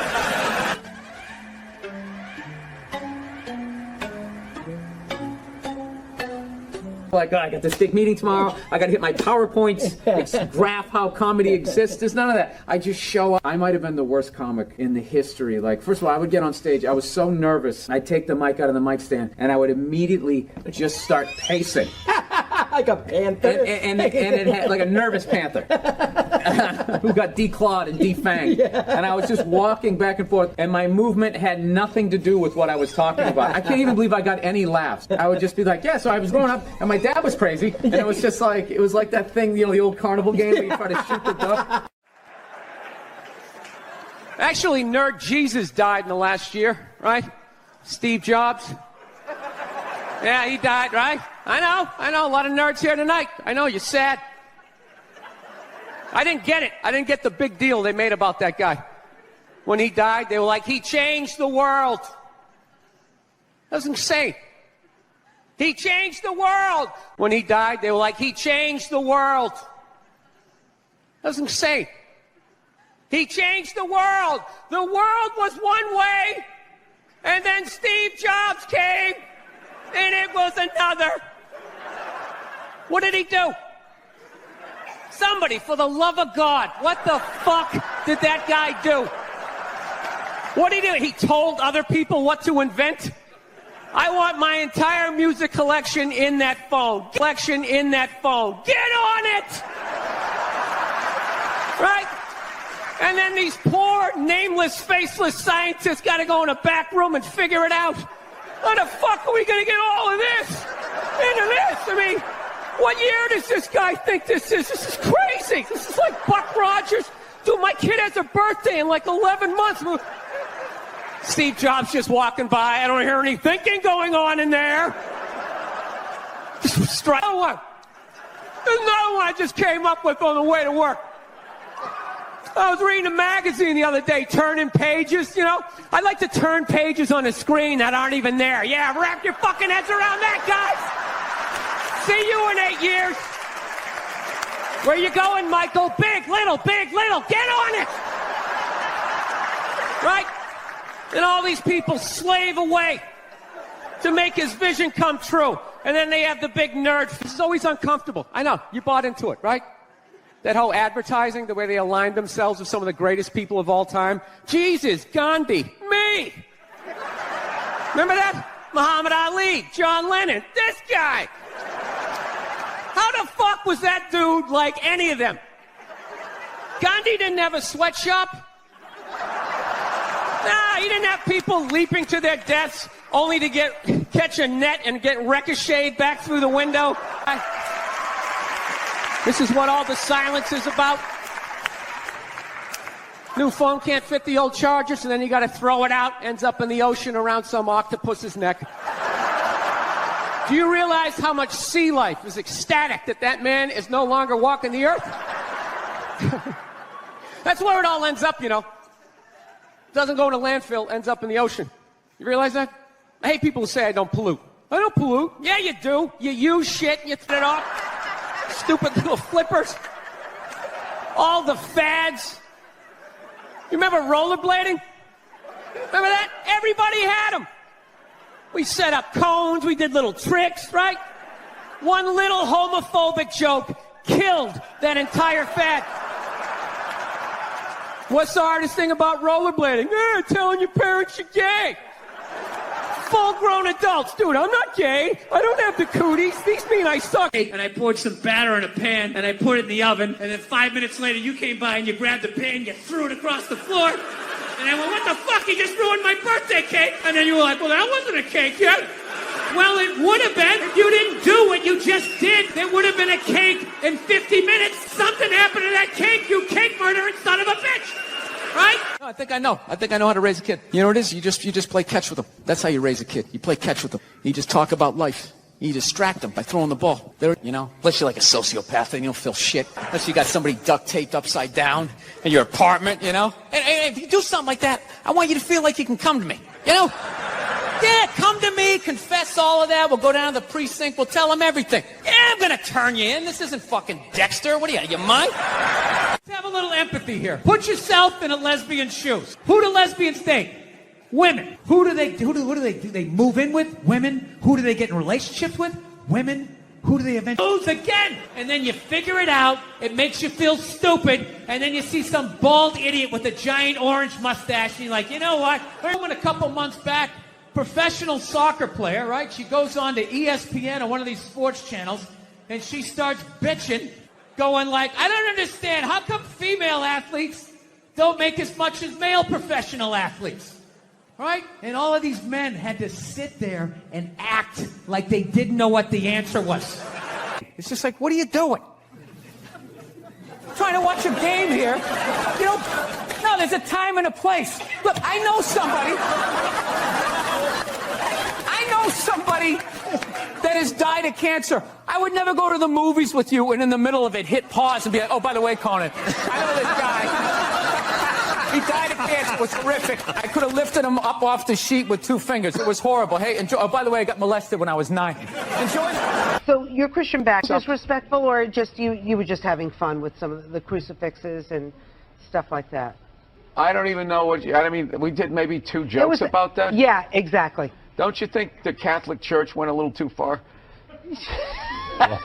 Like, I got this big meeting tomorrow. I got to hit my PowerPoints, graph how comedy exists. There's none of that. I just show up. I might have been the worst comic in the history. Like, first of all, I would get on stage. I was so nervous. I'd take the mic out of the mic stand, and I would immediately just start pacing. Like a panther. And it had like a nervous panther who got declawed and defanged. Yeah. And I was just walking back and forth, and my movement had nothing to do with what I was talking about. I can't even believe I got any laughs. I would just be like, yeah, so I was growing up, and my dad was crazy, and it was just like, it was like that thing, you know, the old carnival game where you try to shoot the duck. Actually, Nerd Jesus died in the last year, right? Steve Jobs. Yeah, he died, right? I know, a lot of nerds here tonight. I know, you're sad. I didn't get it. I didn't get the big deal they made about that guy. When he died, they were like, he changed the world. That was insane. He changed the world. When he died, they were like, he changed the world. That was insane. He changed the world. The world was one way, and then Steve Jobs came, and it was another. What did he do? Somebody, for the love of God, what the fuck did that guy do? What did he do? He told other people what to invent? I want my entire music collection in that phone. Collection in that phone. Get on it! Right? And then these poor, nameless, faceless scientists got to go in a back room and figure it out. How the fuck are we going to get all of this into this? I mean, what year does this guy think this is? This is crazy. This is like Buck Rogers. Dude, my kid has a birthday in like 11 months. Steve Jobs just walking by. I don't hear any thinking going on in there. Another one. There's another one I just came up with on the way to work. I was reading a magazine the other day, turning pages, you know. I like to turn pages on a screen that aren't even there. Yeah, wrap your fucking heads around that, guys. See you in 8 years. Where you going, Michael? Big, little, big, little. Get on it. Right? And all these people slave away to make his vision come true. And then they have the big nerd. This is always uncomfortable. I know. You bought into it, right? That whole advertising, the way they aligned themselves with some of the greatest people of all time. Jesus, Gandhi, me. Remember that? Muhammad Ali, John Lennon, this guy. How the fuck was that dude like any of them? Gandhi didn't have a sweatshop. Nah, he didn't have people leaping to their deaths only to catch a net and get ricocheted back through the window. This is what all the silence is about. New phone can't fit the old charger, so then you got to throw it out. Ends up in the ocean around some octopus's neck. Do you realize how much sea life is ecstatic that that man is no longer walking the earth? That's where it all ends up, you know. Doesn't go to landfill, ends up in the ocean. You realize that? I hate people who say I don't pollute. I don't pollute. Yeah, you do. You use shit and you throw it off. Stupid little flippers. All the fads. You remember rollerblading? Remember that? Everybody had them. We set up cones, we did little tricks, right? One little homophobic joke killed that entire fad. What's the hardest thing about rollerblading? Telling your parents you're gay. Full-grown adults. Dude, I'm not gay. I don't have the cooties. These mean I suck. And I poured some batter in a pan, and I put it in the oven, and then 5 minutes later, you came by and you grabbed the pan, you threw it across the floor, and I went, what the fuck? You just ruined my birthday cake. And then you were like, well, that wasn't a cake yet. Well, it would have been if you didn't do what you just did. There would have been a cake in 50 minutes. Something happened to that cake, you cake murdering son of a bitch. Right? No, I think I know how to raise a kid. You know what it is? You just play catch with them. That's how you raise a kid. You play catch with them. You just talk about life. You distract them by throwing the ball. Unless you're like a sociopath and you don't feel shit. Unless you got somebody duct taped upside down in your apartment, And if you do something like that, I want you to feel like you can come to me, Yeah, come to me, confess all of that. We'll go down to the precinct. We'll tell them everything. Yeah, I'm going to turn you in. This isn't fucking Dexter. What are you mind? Let's have a little empathy here. Put yourself in a lesbian's shoes. Who do lesbians date? Women. Who do they move in with? Women. Who do they get in relationships with? Women. Who do they eventually lose again? And then you figure it out. It makes you feel stupid. And then you see some bald idiot with a giant orange mustache. And you're like, you know what? I went a couple months back. Professional soccer player, right? She goes on to ESPN or one of these sports channels, and she starts bitching, going like, I don't understand. How come female athletes don't make as much as male professional athletes? Right? And all of these men had to sit there and act like they didn't know what the answer was. It's just like, what are you doing? Trying to watch a game here. No, there's a time and a place. Look, I know somebody that has died of cancer. I would never go to the movies with you and in the middle of it hit pause and be like, oh, by the way, Conan, I know this guy. He died of cancer. It was horrific. I could have lifted him up off the sheet with 2 fingers. It was horrible. Hey, enjoy. Oh, by the way, I got molested when I was 9. Enjoy. So your Christian background, disrespectful, or just you were just having fun with some of the crucifixes and stuff like that? I don't even know we did maybe 2 jokes about that. Yeah, exactly. Don't you think the Catholic Church went a little too far?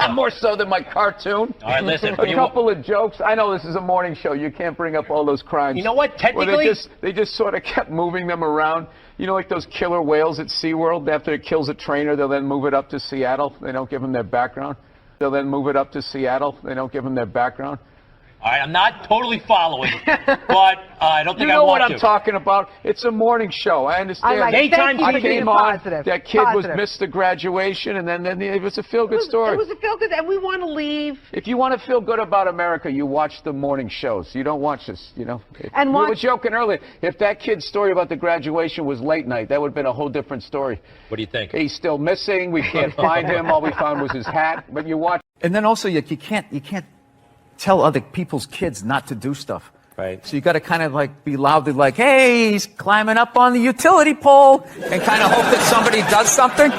More so than my cartoon. All right, listen. A couple of jokes. I know this is a morning show. You can't bring up all those crimes. You know what? Technically, they just sort of kept moving them around. Like those killer whales at SeaWorld. After it kills a trainer, they'll then move it up to Seattle. They don't give them their background. They'll then move it up to Seattle. They don't give them their background. All right, I'm not totally following, but I don't think I want to. You know what I'm talking about? It's a morning show. I understand. I came on, that kid missed the graduation, and then it was a feel-good story. It was a feel-good, and we want to leave. If you want to feel good about America, you watch the morning shows. You don't watch this, And we were joking earlier. If that kid's story about the graduation was late night, that would have been a whole different story. What do you think? He's still missing. We can't find him. All we found was his hat. But you watch. And then also, you can't tell other people's kids not to do stuff. Right. So you got to kind of be loudly like, hey, he's climbing up on the utility pole, and kind of hope that somebody does something.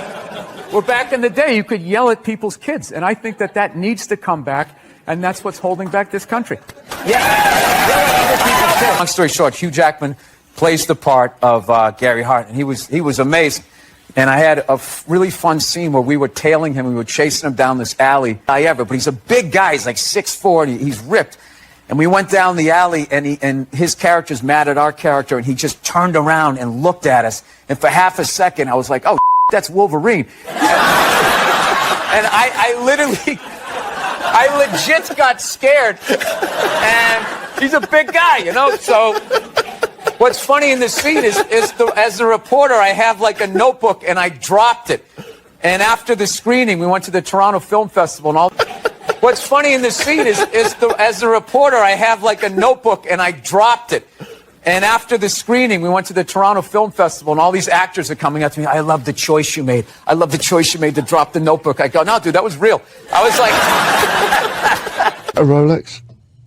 Well, back in the day, you could yell at people's kids. And I think that needs to come back. And that's what's holding back this country. Yeah. Long story short, Hugh Jackman plays the part of Gary Hart. And he was amazing. And I had a really fun scene where we were tailing him. We were chasing him down this alley. But he's a big guy. He's like 6'4", and he's ripped. And we went down the alley, and his character's mad at our character, and he just turned around and looked at us. And for half a second, I was like, oh, that's Wolverine. And I legit got scared. And he's a big guy, so... What's funny in this scene is as the reporter, I have like a notebook and I dropped it. And after the screening, we went to the Toronto Film Festival and all. What's funny in this scene is as the reporter, I have like a notebook and I dropped it. And after the screening, we went to the Toronto Film Festival and all these actors are coming up to me. I love the choice you made. I love the choice you made to drop the notebook. I go, no, dude, that was real. I was like... A Rolex?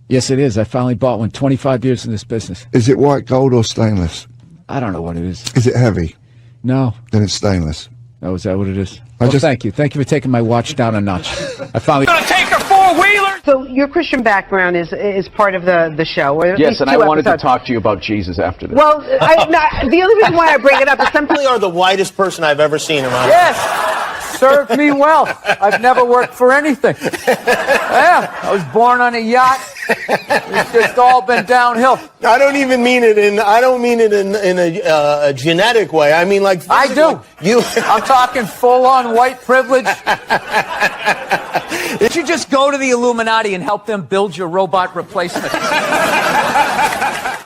Yes, it is. I finally bought one. 25 years in this business. Is it white gold or stainless? I don't know what it is. Is it heavy? No. Then it's stainless. Oh, is that what it is? Well, thank you. Thank you for taking my watch down a notch. I finally... Gonna take her 4-wheeler! So your Christian background is part of the show. Or at Yes, least and two I wanted to episodes. talk to you about Jesus after this. Well, the only reason why I bring it up is some people are the whitest person I've ever seen in my life. Yes, served me well. I've never worked for anything. Yeah, I was born on a yacht. It's just all been downhill. I don't even mean it in. I don't mean it in a genetic way. I mean like I do. I'm talking full-on white privilege. Did you just go to the Illuminati and help them build your robot replacement?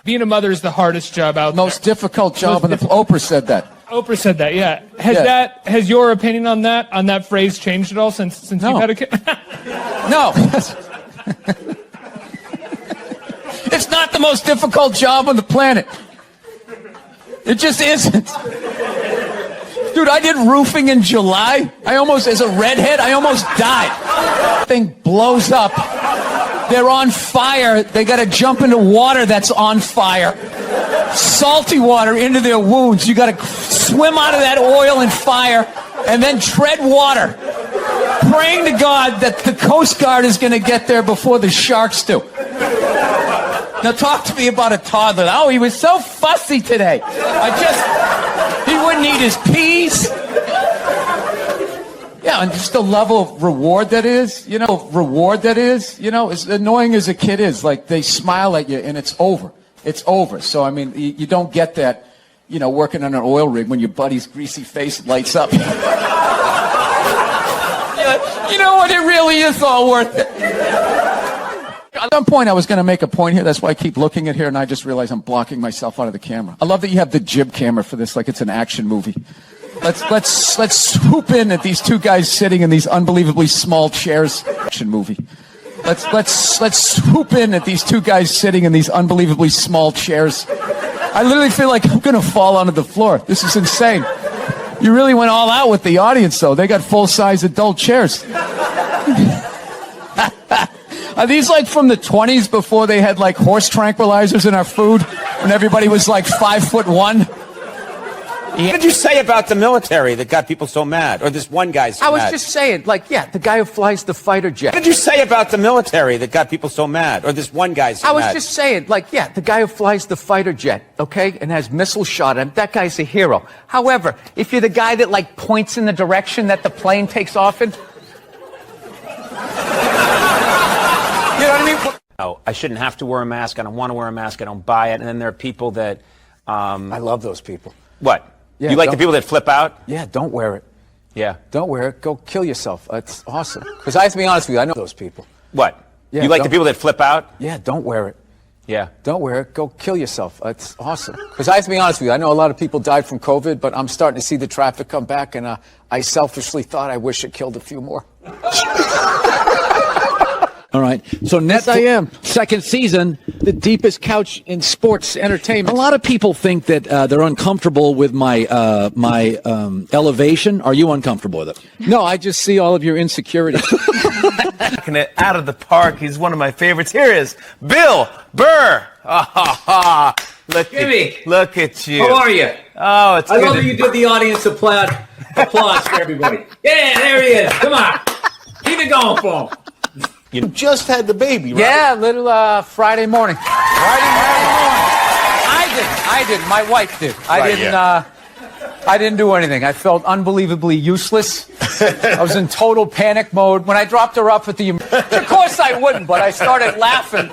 Being a mother is the hardest job out there. Most difficult job in the. Oprah said that. Oprah said that, yeah. Has your opinion on that phrase changed at all since you've had a kid? No. It's not the most difficult job on the planet. It just isn't. Dude, I did roofing in July. As a redhead, I almost died. Thing blows up. They're on fire. They got to jump into water that's on fire. Salty water into their wounds. You got to swim out of that oil and fire and then tread water, praying to God that the Coast Guard is going to get there before the sharks do. Now talk to me about a toddler. Oh, he was so fussy today. He wouldn't eat his peas. Yeah, and just the level of reward that is, as annoying as a kid is, like they smile at you and it's over. It's over. So, I mean, you don't get that, working on an oil rig when your buddy's greasy face lights up. You know what? It really is all worth it. At some point, I was going to make a point here. That's why I keep looking at here, and I just realize I'm blocking myself out of the camera. I love that you have the jib camera for this, like it's an action movie. Let's swoop in at these two guys sitting in these unbelievably small chairs. Action movie. Let's swoop in at these two guys sitting in these unbelievably small chairs. I literally feel like I'm going to fall onto the floor. This is insane. You really went all out with the audience, though. They got full-size adult chairs. Are these like from the 20s before they had like horse tranquilizers in our food when everybody was like 5'1"? What did you say about the military that got people so mad? Or this one guy so mad? I was just saying, the guy who flies the fighter jet. What did you say about the military that got people so mad? Or this one guy so mad? I was just saying, the guy who flies the fighter jet, okay, and has missile shot at him, that guy's a hero. However, if you're the guy that points in the direction that the plane takes off in, you know what I mean? Oh, I shouldn't have to wear a mask. I don't want to wear a mask. I don't buy it. And then there are people that... I love those people. What? Yeah, you like the people that flip out? Yeah, don't wear it. Yeah. Don't wear it. Go kill yourself. It's awesome. Because I have to be honest with you, I know those people. What? Yeah, you like the people that flip out? Yeah, don't wear it. Yeah. Don't wear it. Go kill yourself. It's awesome. Because I have to be honest with you, I know a lot of people died from COVID, but I'm starting to see the traffic come back, and I selfishly thought I wish it killed a few more. All right. So second season, the deepest couch in sports entertainment. A lot of people think that they're uncomfortable with my elevation. Are you uncomfortable with it? No, I just see all of your insecurities. Knocking it out of the park. He's one of my favorites. Here is Bill Burr. Look at you. How are you? Oh, it's I good love that you did the audience applause for everybody. Yeah, there he is. Come on. Keep it going for him. You just had the baby, right? Yeah, little Friday morning. I didn't. My wife did. I didn't do anything. I felt unbelievably useless. I was in total panic mode. When I dropped her off at the... Of course I wouldn't, but I started laughing.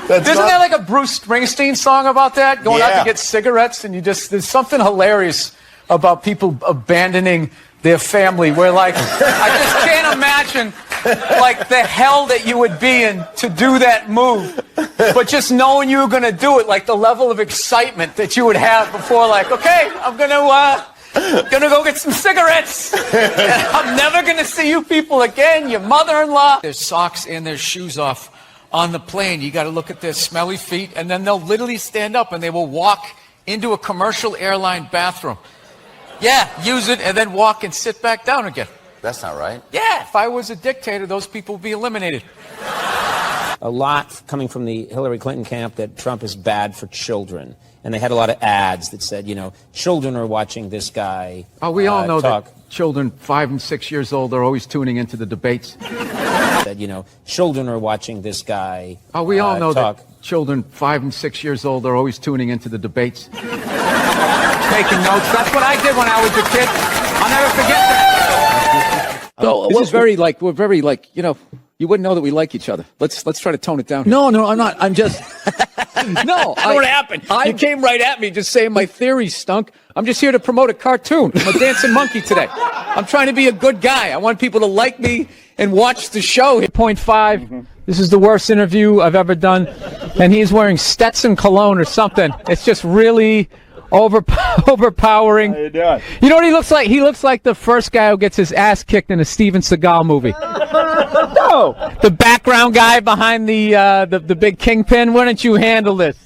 Isn't there like a Bruce Springsteen song about that? Going out to get cigarettes and there's something hilarious about people abandoning their family where I just can't imagine the hell that you would be in to do that move. But just knowing you were going to do it, the level of excitement that you would have before, okay, I'm going to go get some cigarettes. And I'm never going to see you people again, your mother-in-law. Their socks and their shoes off on the plane. You got to look at their smelly feet, and then they'll literally stand up and they will walk into a commercial airline bathroom. Yeah, use it and then walk and sit back down again. That's not right. Yeah, if I was a dictator, those people would be eliminated. A lot coming from the Hillary Clinton camp that Trump is bad for children. And they had a lot of ads that said, children are watching this guy. Oh, we all know talk. that children 5 and 6 years old are always tuning into the debates. That, you know, children are watching this guy. Oh, we all know talk. that children 5 and 6 years old are always tuning into the debates. Taking notes. That's what I did when I was a kid. I'll never forget that. So, this is very like, we're very like, you know, you wouldn't know that we like each other. Let's try to tone it down here. No, I'm not. I'm just... No. What happened? You came right at me just saying my theory stunk. I'm just here to promote a cartoon. I'm a dancing monkey today. I'm trying to be a good guy. I want people to like me and watch the show. 0.5. This is the worst interview I've ever done. And he's wearing Stetson cologne or something. It's just really overpowering. How you doing? You know what he looks like? He looks like the first guy who gets his ass kicked in a Steven Seagal movie. No. The background guy behind the big kingpin. Why don't you handle this?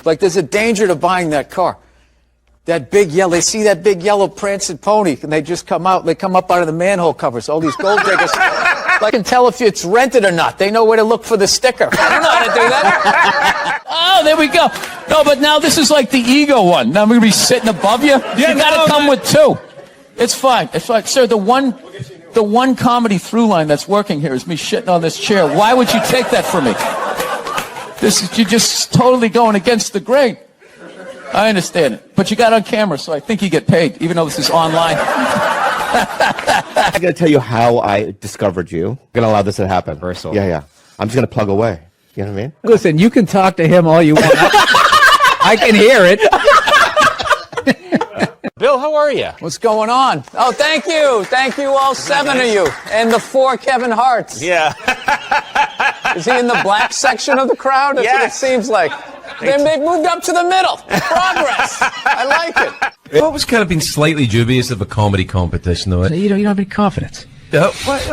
Like, there's a danger to buying that car. That big yellow, they see that big yellow prancing pony, and they just come out, they come up out of the manhole covers, all these gold diggers. I can tell if it's rented or not. They know where to look for the sticker. I don't know how to do that. Oh, there we go. No, but now this is like the ego one. Now I'm going to be sitting above you. Yeah, you got to come with two. It's fine. It's fine. Sir, the one comedy through line that's working here is me shitting on this chair. Why would you take that from me? You're just totally going against the grain. I understand it. But you got on camera, so I think you get paid, even though this is online. I'm going to tell you how I discovered you. I'm going to allow this to happen. Yeah. I'm just going to plug away. You know what I mean? Listen, you can talk to him all you want. I can hear it. Bill, how are you? What's going on? Oh, thank you. Thank you, all 7 of you. And the 4 Kevin Harts. Yeah. Is he in the black section of the crowd? That's what it seems like. They've moved up to the middle. Progress. I like it. I've always kind of been slightly dubious of a comedy competition, though. You don't have any confidence. No.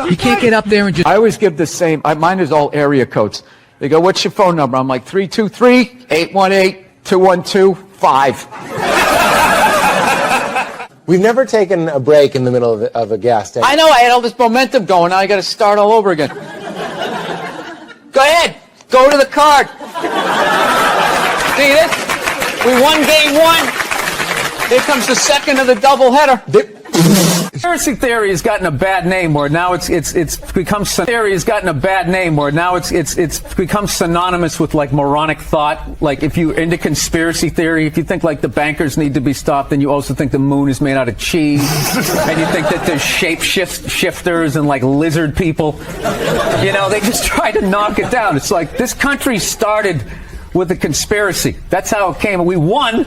You can't get up there and just... I always give the same... Mine is all area codes. They go, what's your phone number? I'm like, 323-818-2125. We've never taken a break in the middle of a gas station. I know. I had all this momentum going. Now I got to start all over again. Go ahead. Go to the card. See this? We won game 1. Here comes the second of the doubleheader. Conspiracy theory has gotten a bad name where now it's become synonymous with like moronic thought. Like if you're into conspiracy theory, if you think like the bankers need to be stopped, then you also think the moon is made out of cheese, and you think that there's shifters and like lizard people. You know, they just try to knock it down. It's like this country started with a conspiracy. That's how it came. We won,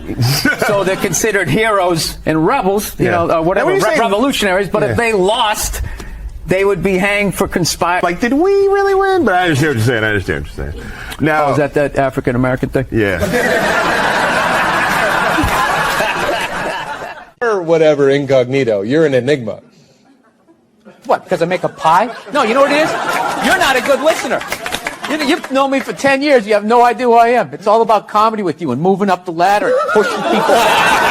so they're considered heroes and rebels, you know, whatever, revolutionaries. But if they lost, they would be hanged for conspiring. Like, did we really win? But I understand what you're saying. Now, is that African American thing? Yeah. Or whatever, incognito. You're an enigma. What, because I make a pie? No, you know what it is? You're not a good listener. You've known me for 10 years. You have no idea who I am. It's all about comedy with you and moving up the ladder and pushing people out.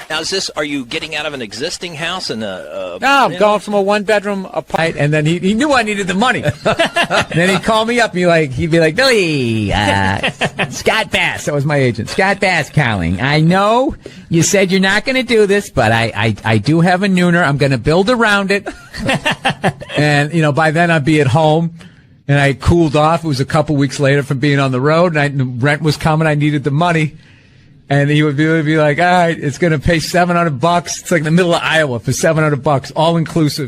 Now, are you getting out of an existing house? No, I'm going from a one-bedroom apartment. And then he knew I needed the money. Then he'd call me up and he'd be like, Billy, Scott Bass. That was my agent. Scott Bass calling. I know you said you're not going to do this, but I do have a nooner. I'm going to build around it. And, you know, by then I'd be at home. And I cooled off. It was a couple weeks later from being on the road. And the rent was coming. I needed the money. And he would be like, all right, it's going to pay $700. It's like in the middle of Iowa for $700, all inclusive.